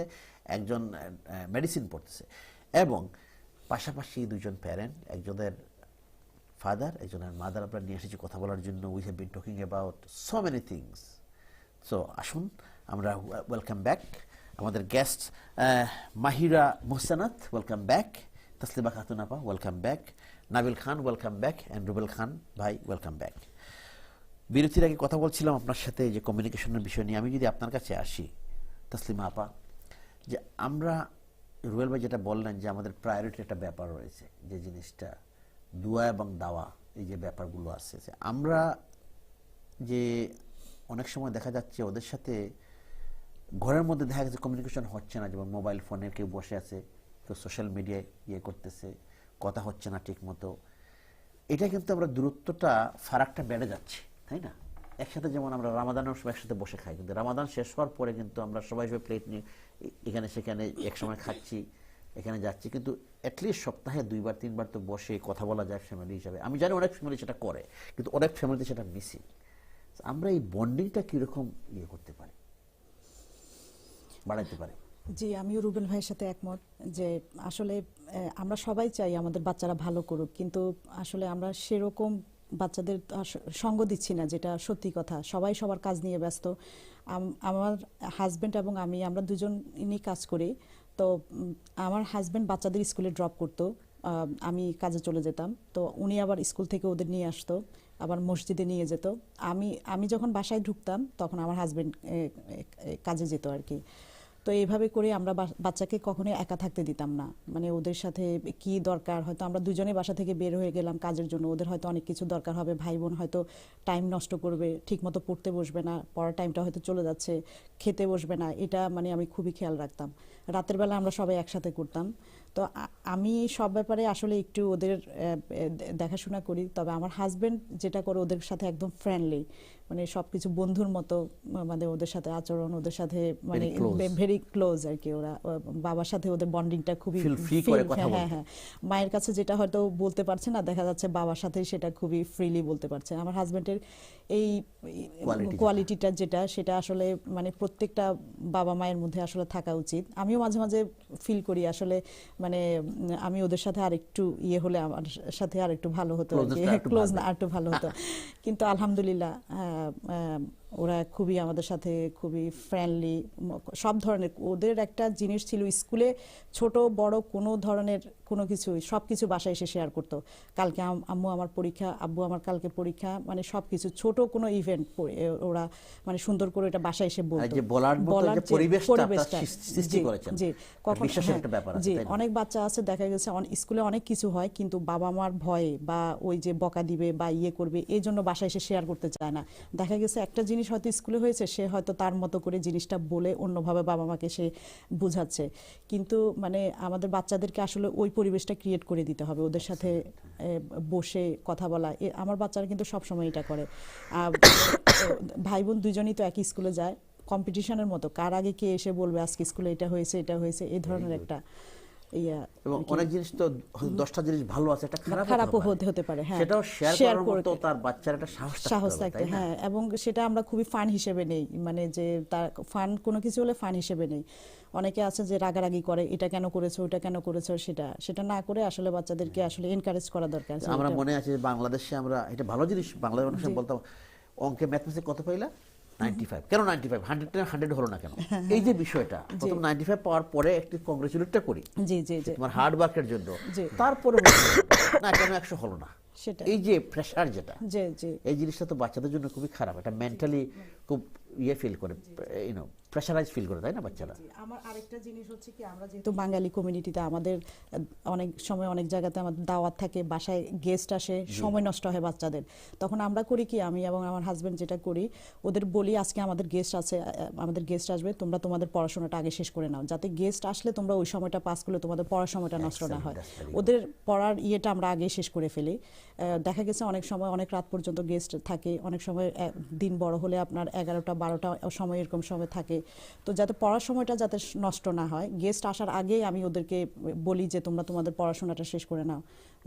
একজন মেডিসিন পড়তেছে, এবং পাশাপাশি দুজন প্যারেন্ট, একজনের ফাদার, একজনের মাদার আমরা নিয়ে এসেছি কথা বলার জন্য। We have been talking about so many things. So আসুন আমরা ওয়েলকাম ব্যাক আমাদের guest Mahira Mohsenat, welcome back. Taslima Khatun আপা, welcome back. Nabil Khan, welcome back. And Rubel Khan ভাই, ওয়েলকাম ব্যাক। বিরতির আগে কথা বলছিলাম আপনার সাথে যে কমিউনিকেশনের বিষয় নিয়ে। আমি যদি আপনার কাছে আসি তসলিমা আপা, যে আমরা রুবেল ভাই যেটা বললেন যে আমাদের প্রায়োরিটি একটা ব্যাপার রয়েছে, যে জিনিসটা দোয়া এবং দাওয়া, এই যে ব্যাপারগুলো আছে, যে আমরা যে অনেক সময় দেখা যাচ্ছে ওদের সাথে ঘরের মধ্যে দেখা যাচ্ছে কমিউনিকেশন হচ্ছে না, যেমন মোবাইল ফোনে কেউ বসে আছে, কেউ সোশ্যাল মিডিয়ায় করতেছে, কথা হচ্ছে না ঠিক মতো। এটা কিন্তু আমরা দূরত্বটা, ফারাকটা বেড়ে যাচ্ছে, তাই না? একসাথে যেমন আমরা রামাদানের সময় একসাথে বসে খাই, কিন্তু রামাদান শেষ হওয়ার পরে কিন্তু আমরা সবাই প্লেট নিয়ে এখানে সেখানে একসময় খাচ্ছি, এখানে যাচ্ছি, কিন্তু অ্যাটলিস্ট সপ্তাহে 2বার 3বার তো বসে কথা বলা যায় ফ্যামিলি হিসাবে। আমি জানি অনেক ফ্যামিলি সেটা করে, কিন্তু অনেক ফ্যামিলিতে সেটা মিসিং। আমরা এই বন্ডিংটা কীরকম করতে পারি, বাড়াইতে পারি? জি, আমিও রুবেল ভাইয়ের সাথে একমত যে আসলে আমরা সবাই চাই আমাদের বাচ্চারা ভালো করুক, কিন্তু আসলে আমরা সেরকম বাচ্চাদের সঙ্গ দিচ্ছি না, যেটা সত্যি কথা। সবাই সবার কাজ নিয়ে ব্যস্ত। আমার হাজব্যান্ড এবং আমরা দুজনই কাজ করি। তো আমার হাজব্যান্ড বাচ্চাদের স্কুলে ড্রপ করতো, আমি কাজে চলে যেতাম। তো উনি আবার স্কুল থেকে ওদের নিয়ে আসতো, আবার মসজিদে নিয়ে যেত। আমি যখন বাসায় ঢুকতাম তখন আমার হাজব্যান্ড কাজে যেত আর কি। তো এইভাবে করে আমরা বাচ্চাকে কখনোই একা থাকতে দিতাম না। মানে ওদের সাথে কি দরকার, হয়তো আমরা দুজনে বাসা থেকে বের হয়ে গেলাম কাজের জন্য, ওদের হয়তো অনেক কিছু দরকার হবে, ভাই বোন হয়তো টাইম নষ্ট করবে, ঠিকমতো পড়তে বসবে না, পড়ার টাইমটা হয়তো চলে যাচ্ছে, খেতে বসবে না, এটা মানে আমি খুবই খেয়াল রাখতাম। রাতের বেলা আমরা সবাই একসাথে করতাম। তো আমি সব ব্যাপারে আসলে একটু ওদের দেখাশোনা করি। তবে আমার হাজব্যান্ড যেটা করে, ওদের সাথে একদম ফ্রেন্ডলি, মানে সবকিছু বন্ধুর মতো, মানে ওদের সাথে আচরণ, ওদের সাথে মানে ভেরি ক্লোজ আর কি। ওরা বাবার সাথে ওদের বন্ডিংটা খুবই, হ্যাঁ, মায়ের কাছে যেটা হয়তো বলতে পারছে না, দেখা যাচ্ছে বাবার সাথে সেটা খুবই ফ্রিলি বলতে পারছে। আমার হাজব্যান্ডের এই কোয়ালিটিটা যেটা, সেটা আসলে মানে প্রত্যেকটা বাবা মায়ের মধ্যে আসলে থাকা উচিত। আমিও মাঝে মাঝে ফিল করি আসলে, মানে আমি ওদের সাথে আরেকটু হলে আমার সাথে আরেকটু ভালো হতো, ক্লোজ না আরেকটু ভালো হতো। কিন্তু আলহামদুলিল্লাহ ওরা খুবই আমাদের সাথে খুবই ফ্রেন্ডলি। সব ধরনের ওদের একটা জিনিস ছিল, স্কুলে ছোট বড় কোনো ধরনের কোনো কিছু, সব কিছু বাসায় এসে শেয়ার করতো। কালকে আম্মু আমার পরীক্ষা, আব্বু আমার কালকে পরীক্ষা, মানে সব কিছু ছোট কোনো ইভেন্ট ওরা মানে সুন্দর করে এটা বাসায় এসে বলতো। জি, অনেক বাচ্চা আছে দেখা গেছে স্কুলে অনেক কিছু হয়, কিন্তু বাবা মার ভয়ে বা ওই যে বকা দিবে বা করবে, এই জন্য বাসায় এসে শেয়ার করতে চায় না। দেখা গেছে একটা জিনিস হয়তো স্কুলে হয়েছে, সে হয়তো তার মতো করে জিনিসটা বলে অন্যভাবে বাবা মাকে সে বুঝাচ্ছে। কিন্তু মানে আমাদের বাচ্চাদেরকে আসলে ওই পরিবেশটা ক্রিয়েট করে দিতে হবে, ওদের সাথে বসে কথা বলা। আমার বাচ্চারা কিন্তু সবসময় এটা করে। ভাই বোন দুজনই তো একই স্কুলে যায়, কম্পিটিশনের মতো, কার আগে কে এসে বলবে আজকে স্কুলে এটা হয়েছে এটা হয়েছে, এই ধরনের একটা এবং অনেক জিনিস তো 10টা জিনিস ভালো আছে, একটা খারাপও হতে পারে, হ্যাঁ, সেটাও শেয়ার করার মতো তার বাচ্চার একটা সাহস থাকতে, হ্যাঁ। এবং সেটা আমরা খুবই ফান হিসেবে নেই, মানে যে তার ফান কোনো কিছু হলে ফান হিসেবে নেই। অনেকে আছে যে রাগারাগি করে, এটা কেন করেছো ওটা কেন করেছো, সেটা না করে আসলে বাচ্চাদেরকে আসলে এনকারেজ করা দরকার। আমরা মনে আছে যে বাংলাদেশে আমরা এটা ভালো জিনিস, বাংলাদেশে অনেক সময় বলতাম অঙ্কে ম্যাথমেটিক্সে কত পাইলা, 95। কেন 95? 100 হলো না কেন? এই যে বিষয়টা, প্রথম 95 পাওয়ার পরে একটু কংগ্রেচুলেটটা করি তোমার হার্ড ওয়ার্কের জন্য, তারপরে না কেন 100 হলো না, এই যে প্রেসার যেটা, এই জিনিসটা তো বাচ্চাদের জন্য খুবই খারাপ। এটা মেন্টালি খুব ফিল করে, প্রেশারাইজ ফিল করে, তাই না বাচ্চারা? আমার আরেকটা জিনিস হচ্ছে কি, আমরা যেহেতু বাঙালি কমিউনিটিতে, আমাদের অনেক সময় অনেক জায়গাতে আমাদের দাওয়াত থাকে, বাসায় গেস্ট আসে, সময় নষ্ট হয় বাচ্চাদের। তখন আমরা করি কি, আমি এবং আমার হাজব্যান্ড যেটা করি, ওদের বলি আজকে আমাদের গেস্ট আছে, আমাদের গেস্ট আসবে, তোমরা তোমাদের পড়াশোনাটা আগে শেষ করে নাও, যাতে গেস্ট আসলে তোমরা ওই সময়টা পাস করলে তোমাদের পড়ার সময়টা নষ্ট না হয়। ওদের পড়ার আমরা আগে শেষ করে ফেলি। দেখা গেছে অনেক সময় অনেক রাত পর্যন্ত গেস্ট থাকে, অনেক সময় দিন বড় হলে আপনার 11টা 12টা সময় এরকম সময় থাকে, তো যাতে পড়ার সময়টা যাতে নষ্ট না হয়, গেস্ট আসার আগেই আমি ওদেরকে বলি যে তোমরা তোমাদের পড়াশোনাটা শেষ করে নাও,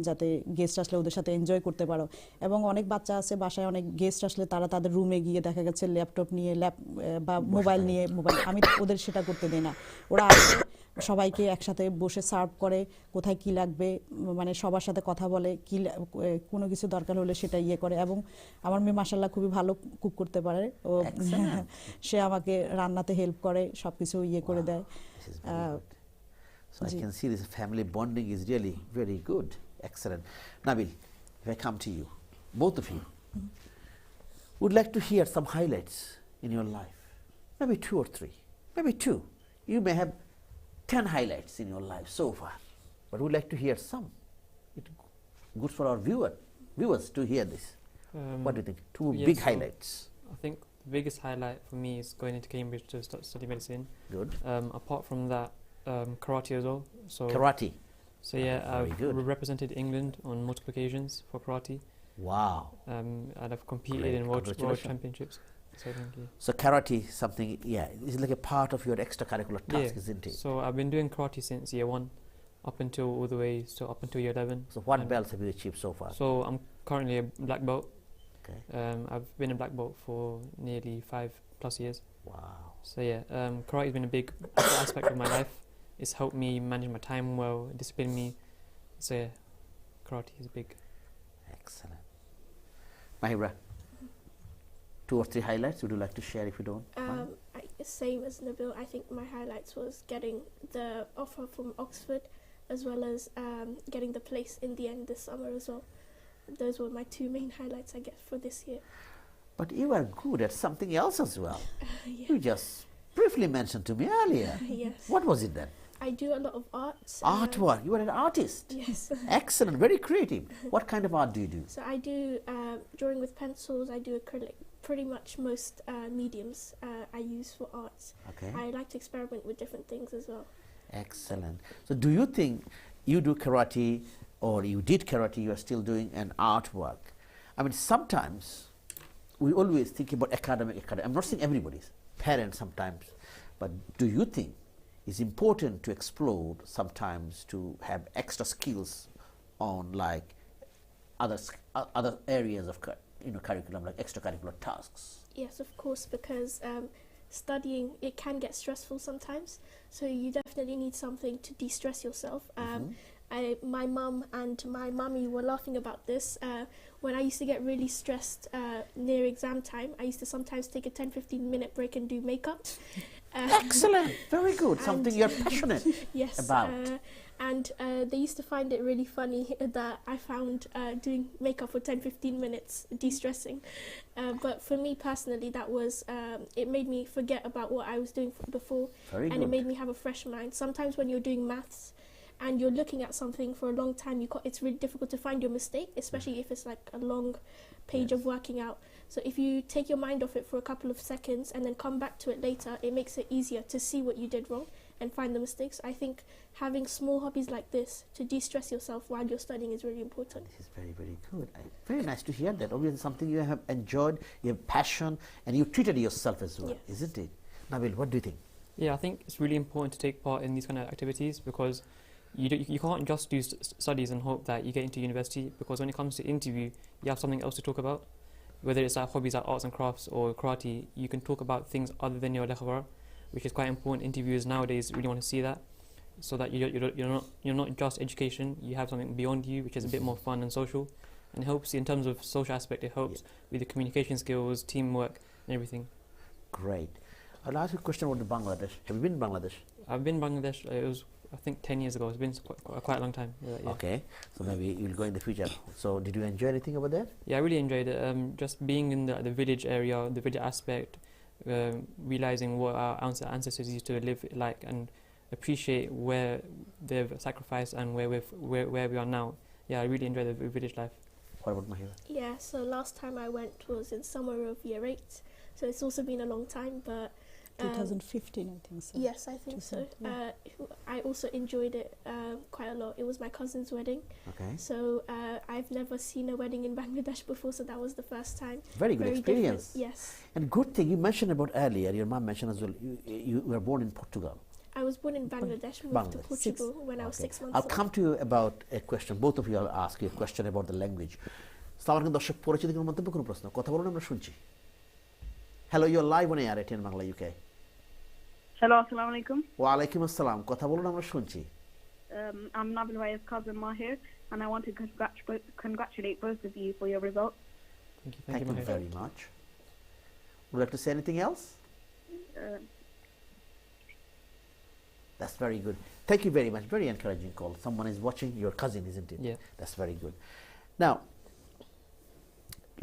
যাতে গেস্ট আসলে ওদের সাথে এনজয় করতে পারো। এবং অনেক বাচ্চা আছে বাসায়, অনেক গেস্ট আসলে তারা তাদের রুমে গিয়ে দেখা গেছে ল্যাপটপ নিয়ে বা মোবাইল নিয়ে আমি ওদের সেটা করতে দিই না। ওরা আসে, সবাইকে একসাথে বসে সার্ভ করে, কোথায় কি লাগবে মানে সবার সাথে কথা বলে, কোনো কিছু দরকার হলে সেটা ইয়ে করে। এবং আমার মেয়ে মাশাআল্লাহ খুবই ভালো কুক করতে পারে, ও সে আমাকে রান্নাতে হেল্প করে, সবকিছু ইয়ে করে দেয়। So I can see this family bonding is really very good. Excellent. Nabil, if I come to you, both of you, would like to hear some highlights in your life. Maybe 2 or 3, maybe 2. You may have 10 highlights in your life so far, but we'd like to hear some. It's good for our viewers to hear this. What do you think? 2 big highlights. I think the biggest highlight for me is going into Cambridge to study medicine. Good. Apart from that, karate as well. So Karate. So yeah, I've represented England on multiple occasions for karate. Wow. And I've competed Great. in world Congratulations. championships. So thank you. So karate is something, it's like a part of your extracurricular task, isn't it? So I've been doing karate since year 1, up until all the way, so up until year 11. So what belts have you achieved so far? So I'm currently a black belt. Okay. I've been a black belt for nearly 5+ years. Wow. So yeah, karate has been a big aspect of my life. It's helped me manage my time well, discipline me. So yeah, karate is big. Excellent. Mahira, 2 or 3 highlights would you like to share if you don't mind? Same as Nabil, I think my highlights was getting the offer from Oxford, as well as getting the place in the end this summer as well. Those were my 2 main highlights, I guess, for this year. But you are good at something else as well. Yeah. You just briefly mentioned to me earlier. Yes. What was it then? I do a lot of arts. Artwork. You are an artist. Yes. Excellent. Very creative. What kind of art do you do? So I do drawing with pencils, I do acrylic, pretty much most mediums I use for arts. Okay. I like to experiment with different things as well. Excellent. So do you think you do karate, or you did karate, you are still doing an artwork? I mean, sometimes we always think about academic. I'm not saying everybody's, parents sometimes, but do you think it's important to explore sometimes to have extra skills on like other areas of curriculum, like extracurricular tasks? Yes, of course, because studying, it can get stressful sometimes, so you definitely need something to de-stress yourself. My mum and my mummy were laughing about this. When I used to get really stressed near exam time, I used to sometimes take a 10-15 minute break and do makeup. Excellent, very good, something you're passionate yes, about. And they used to find it really funny that I found doing makeup for 10-15 minutes de-stressing. But for me personally, that was, it made me forget about what I was doing before. Very and good. It made me have a fresh mind. Sometimes when you're doing maths and you're looking at something for a long time, it's really difficult to find your mistake, especially if it's like a long page of working out. So if you take your mind off it for a couple of seconds and then come back to it later, it makes it easier to see what you did wrong and find the mistakes. I think having small hobbies like this to de-stress yourself while you're studying is really important. This is very, very good. Very nice to hear that. Obviously something you have enjoyed, you have passion, and you treated yourself as well, Yes. isn't it? Nabil, what do you think? Yeah, I think it's really important to take part in these kind of activities, because you can't just do studies and hope that you get into university, because when it comes to interview, you have something else to talk about. Whether it's like hobbies like arts and crafts or karate, you can talk about things other than your lekhabar, which is quite important. Interviewers nowadays really want to see that, so that you're not just education, you have something beyond you, which is a bit more fun and social, and it helps in terms of social aspect. It helps with the communication skills, teamwork, and everything. Great. I'll ask you a question about the Bangladesh. Have you been in Bangladesh? I've been in Bangladesh. It was, I think, 10 years ago. It's been quite a long time. Yeah. Okay, so maybe you'll go in the future. So did you enjoy anything over there? Yeah, I really enjoyed it. Just being in the village area, the village aspect, realizing what our ancestors used to live like, and appreciate where they've sacrificed and where we are now. Yeah, I really enjoyed the village life. What about Mahira? Yeah, so last time I went was in summer of year 8, so it's also been a long time, but 2015, I think so. Yes, I think so. I also enjoyed it quite a lot. It was my cousin's wedding. Okay. So I've never seen a wedding in Bangladesh before, so that was the first time. Very good experience. Different. Yes. And good thing you mentioned about earlier, your mom mentioned as well, you were born in Portugal. I was born in Bangladesh, moved to Portugal when I was 6 months I'll old. come to you about a question. Both of you, I'll ask you a question about the language. সালাম আলাইকুম দর্শক, পরিচিত কোনো মন্তব্য, কোনো প্রশ্ন, কথা বলুন, আমরা শুনছি। Hello, you're live on air, Atn Bangla, UK. Hello, assalamu alaikum. Wa alaikum assalam, কথা বলুন, আমরা শুনছি। I'm Nabil Ray's cousin Mahir, and I want to congratulate both of you for your results. Thank you very much. Would you like to say anything else? That's very good. Thank you very much. Very encouraging call. Someone is watching, your cousin, isn't it? Yeah. That's very good. Now,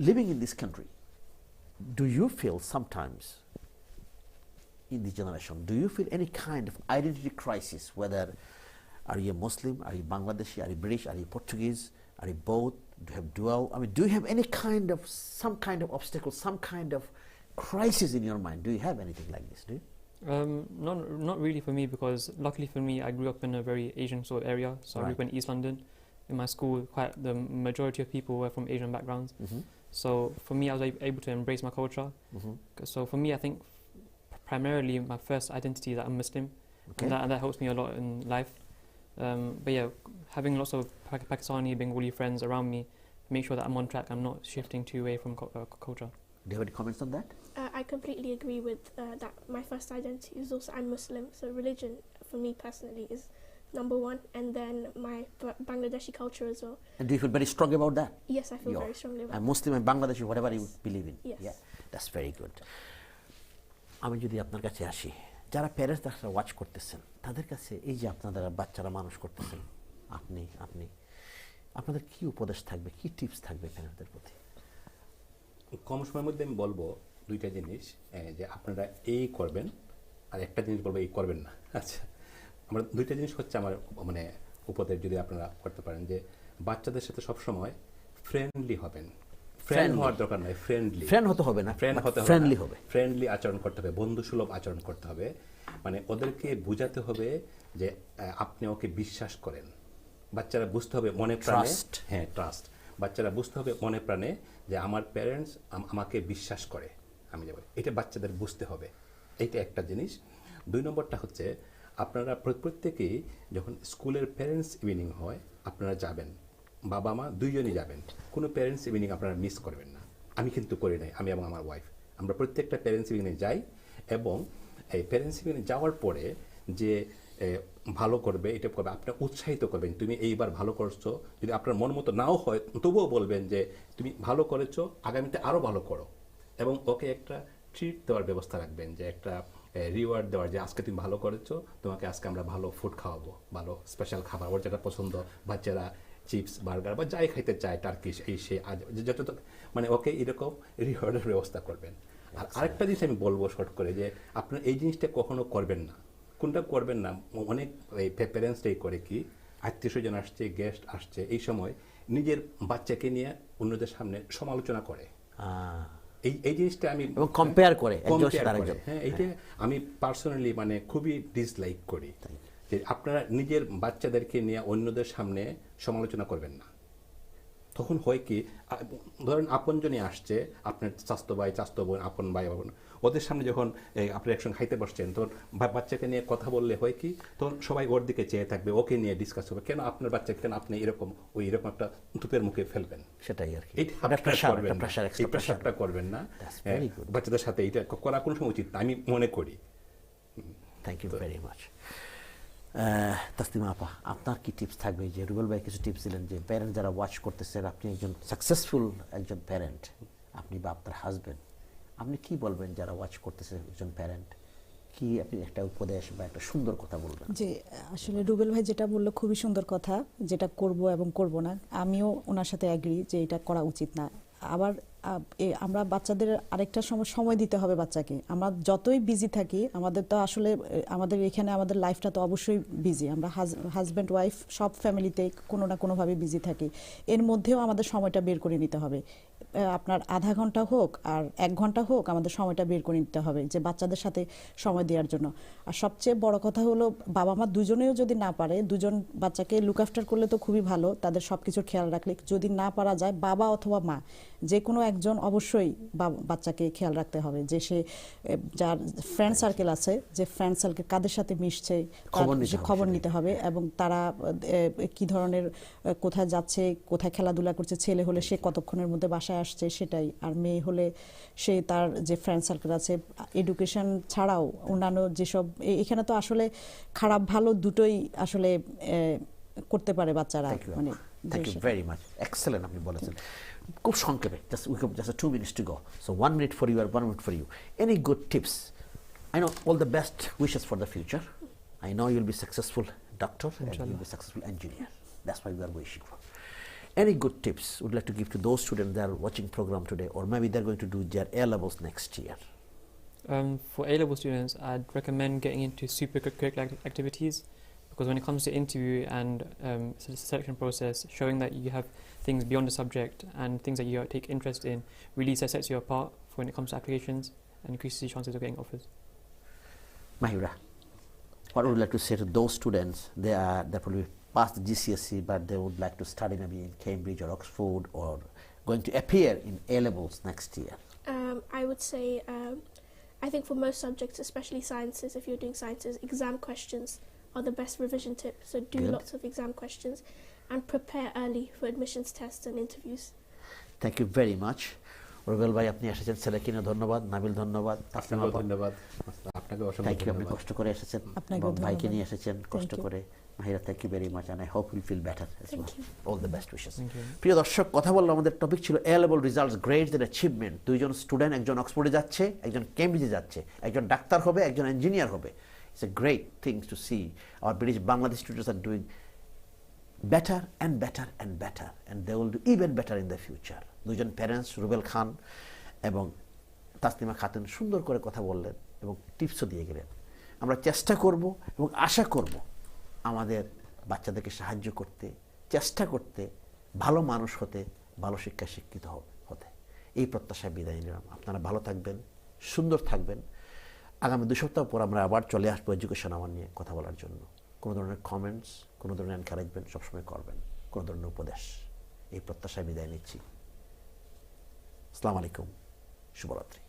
living in this country, do you feel sometimes in this generation, do you feel any kind of identity crisis? Whether are you a Muslim, are you Bangladeshi, are you British, are you Portuguese, are you both? Do you have dual? I mean, do you have any kind of, some kind of obstacle, some kind of crisis in your mind? Do you have anything like this? Do you? Not really for me, because luckily for me, I grew up in a very Asian sort of area. So I grew up in East London. In my school, quite the majority of people were from Asian backgrounds. So for me, I was able to embrace my culture. So for me, I think primarily my first identity is that I'm Muslim, and that helps me a lot in life. But yeah, having lots of Pakistani, Bengali friends around me, make sure that I'm on track. I'm not shifting too away from culture. Do you have any comments on that? I completely agree with that. My first identity is also I'm Muslim, so religion for me personally is number one, and then my Bangladeshi culture as well. And do you feel very strong about that? Yes, I feel very strongly about I'm Muslim and Bangladeshi, whatever you believe in. Yes. Yeah, that's very good. আমি যদি আপনার কাছে আসি, যারা parents যারা watch করতেছেন, তাদের কাছে এই যে আপনারা বাচ্চারা মানুষ করতেছেন, আপনি আপনাদের কি উপদেশ থাকবে, কি টিপস থাকবে প্যারেন্টসদের প্রতি? কম সময়ের মধ্যে আমি বলবো দুইটা জিনিস, যে আপনারা এই করবেন আর একটা জিনিস বলবো এই করবেন না। আচ্ছা, আমার দুইটা জিনিস হচ্ছে আমার মানে উপদেশ যদি আপনারা করতে পারেন, যে বাচ্চাদের সাথে সবসময় ফ্রেন্ডলি হবেন। ফ্রেন্ড হওয়ার দরকার নয়, ফ্রেন্ড হতে হবে না, ফ্রেন্ডলি আচরণ করতে হবে, বন্ধুসুলভ আচরণ করতে হবে। মানে ওদেরকে বোঝাতে হবে যে আপনি ওকে বিশ্বাস করেন। বাচ্চারা বুঝতে হবে মনে প্রাণে, ট্রাস্ট। বাচ্চারা বুঝতে হবে মনে প্রাণে যে আমার প্যারেন্টস আমাকে বিশ্বাস করে, আমি যাব, এটা বাচ্চাদের বুঝতে হবে। এইটা একটা জিনিস। 2 নম্বরটা হচ্ছে আপনারা প্রত্যেকেই যখন স্কুলের প্যারেন্টস ইভিনিং হয় আপনারা যাবেন, বাবা মা দুইজনই যাবেন, কোনো প্যারেন্টস ইভিনিং আপনারা মিস করবেন না। আমি কিন্তু করি নাই, আমি এবং আমার ওয়াইফ আমরা প্রত্যেকটা প্যারেন্টস ইভিনিংয়ে যাই, এবং এই প্যারেন্টস ইভিনিং যাওয়ার পরে যে ভালো করবে এটা করবে, আপনি উৎসাহিত করবেন, তুমি এইবার ভালো করছো। যদি আপনার মন মতো নাও হয় তবুও বলবেন যে তুমি ভালো করেছো, আগামীতে আরও ভালো করো, এবং ওকে একটা ট্রিট দেওয়ার ব্যবস্থা রাখবেন, যে একটা রিওয়ার্ড দেওয়ার, যে আজকে তুমি ভালো করেছো, তোমাকে আজকে আমরা ভালো ফুড খাওয়াবো, ভালো স্পেশাল খাবার, ওর যেটা পছন্দ, বাচ্চারা চিপস বার্গার বা যাই খাইতে চায়, টার্কিশ এই সে আজ যত, মানে ওকে এরকম রিওয়ার্ডের ব্যবস্থা করবেন। আর আরেকটা জিনিস আমি বলবো শর্ট করে, যে আপনার এই জিনিসটা কখনো করবেন না। কোনটা করবেন না? অনেক প্যারেন্টসটাই করে কি, আত্মীয় স্বজন আসছে, গেস্ট আসছে, এই সময় নিজের বাচ্চাকে নিয়ে অন্যদের সামনে সমালোচনা করে। এই জিনিসটা আমি কম্পেয়ার করে, হ্যাঁ, এইটা আমি পার্সোনালি মানে খুবই ডিসলাইক করি, যে আপনারা নিজের বাচ্চাদেরকে নিয়ে অন্যদের সামনে সমালোচনা করবেন না। তখন হয় কি, ধরেন আপনজনই আসছে, আপনার চাস্তো ভাই, চাস্তো বোন, আপন ভাই বোন, ওদের সামনে যখন আপনি একসঙ্গে খাইতে বসছেন, তখন বাচ্চাকে নিয়ে কথা বললে হয় কি, তখন সবাই ওর দিকে চেয়ে থাকবে, ওকে নিয়ে ডিসকাস হবে, কেন আপনার বাচ্চাকে, কেন আপনি এরকম ওই এরকম একটা তুপের মুখে ফেলবেন। সেটাই আর কি, প্রেশারটা করবেন না বাচ্চাদের সাথে। এটা করা কোনো সময় উচিত না, আমি মনে করি। Thank you very much. Taslima আপা, আপনার কি টিপস থাকবে? যে রুবেল ভাই কিছু টিপস দিলেন, যে প্যারেন্ট যারা ওয়াচ করতেছেন, আপনি একজন সাকসেসফুল একজন প্যারেন্ট, আপনি বা আপনার হাজবেন্ড, আপনি কি বলবেন যারা ওয়াচ করতেছে একজন প্যারেন্ট? কি আপনি একটা উপদেশ বা একটা সুন্দর কথা বলবেন? যে আসলে রুবেল ভাই যেটা বললো খুবই সুন্দর কথা, যেটা করব এবং করব না, আমিও ওনার সাথে অ্যাগ্রি যে এটা করা উচিত না। আবার আমরা বাচ্চাদের আরেকটা সময় দিতে হবে বাচ্চাকে। আমরা যতই বিজি থাকি, আমাদের তো আসলে আমাদের এখানে আমাদের লাইফটা তো অবশ্যই বিজি, আমরা হাজব্যান্ড ওয়াইফ সব ফ্যামিলিতে কোনো না কোনোভাবে বিজি থাকি, এর মধ্যেও আমাদের সময়টা বের করে নিতে হবে। আপনার আধা ঘন্টা হোক আর 1 ঘন্টা হোক আমাদের সময়টা বের করে নিতে হবে যে বাচ্চাদের সাথে সময় দেওয়ার জন্য। আর সবচেয়ে বড় কথা হলো বাবা মা দুজনেও যদি না পারে, দুজন বাচ্চাকে লুক আফটার করলে তো খুবই ভালো, তাদের সব কিছুর খেয়াল রাখলে। যদি না পারা যায় বাবা অথবা মা যে কোনো একজন অবশ্যই বাচ্চাকে খেয়াল রাখতে হবে যে সে যার ফ্রেন্ড সার্কেল আছে, যে ফ্রেন্ড সার্কেল কাদের সাথে মিশছে খবর নিতে হবে, এবং তারা কি ধরনের কোথায় যাচ্ছে, কোথায় খেলাধুলা করছে, ছেলে হলে সে কতক্ষণের মধ্যে বাসায় আসছে সেটাই, আর মেয়ে হলে সে তার যে ফ্রেন্ড সার্কেল আছে, এডুকেশন ছাড়াও অন্যান্য যেসব এখানে তো আসলে খারাপ ভালো দুটোই আসলে করতে পারে বাচ্চারা। মানে thank you very much, excellent আপনি বলেছেন। খুব সংক্ষেপে just 2 minutes to go, so 1 minute for you or 1 minute for you. Any good tips? I know all the best wishes for the future. I know you'll be successful doctor and you'll be successful engineer. That's why we are wishing for. Any good tips would like to give to those students that are watching program today, or maybe they're going to do their A levels next year? For A-level students, I'd recommend getting into super curricular activities, because when it comes to interview and selection process, showing that you have things beyond the subject and things that you take interest in really sets you apart when it comes to applications and increases your chances of getting offers. Mahira, what would you like to say to those students? They probably passed the GCSE, but they would like to study maybe in Cambridge or Oxford, or going to appear in A levels next year? I would say, I think for most subjects, especially sciences, if you're doing sciences, exam questions are the best revision tip. So do lots of exam questions and prepare early for admissions tests and interviews. Thank you very much. Rubel ভাই আপনি এসেছেন, ছেলেকে নিয়ে ধন্যবাদ, নাবিল ধন্যবাদ, আপনাকেও ধন্যবাদ, আপনাকে অসংখ্য থ্যাংক ইউ, আপনি ধন্যবাদ। কষ্ট করে এসেছেন, ভাইকে নিয়ে এসেছেন কষ্ট করে। Mahira, thank you very much, and I hope you'll feel better as well. All the best wishes. প্রিয় দর্শক, কথা বললাম, আমাদের টপিক ছিল A level results, grades and achievement. দুইজন স্টুডেন্ট, একজন অক্সফোর্ডে যাচ্ছে, একজন কেমব্রিজে যাচ্ছে, একজন ডাক্তার হবে, একজন ইঞ্জিনিয়ার হবে। It's a great thing to see our British Bangladesh students are doing better and better and better, and they will do even better in the future. দুইজন প্যারেন্টস, রুবেল খান এবং তাসনিমা খাতুন, সুন্দর করে কথা বললেন এবং টিপসও দিয়ে গেলেন। আমরা চেষ্টা করব এবং আশা করব আমাদের বাচ্চাদেরকে সাহায্য করতে, চেষ্টা করতে, ভালো মানুষ হতে, ভালো শিক্ষায় শিক্ষিত হতে। এই প্রত্যাশায় বিদায় নিলাম। আপনারা ভালো থাকবেন, সুন্দর থাকবেন। আগামী 2 সপ্তাহ পর আমরা আবার চলে আসবো এডুকেশন আমার নিয়ে কথা বলার জন্য। কোনো ধরনের কমেন্টস, কোনো ধরনের এনকারেজমেন্ট সবসময় করবেন, কোনো ধরনের উপদেশ। এই প্রত্যাশায় বিদায় নিচ্ছি। আসসালামু আলাইকুম, শুভরাত্রি।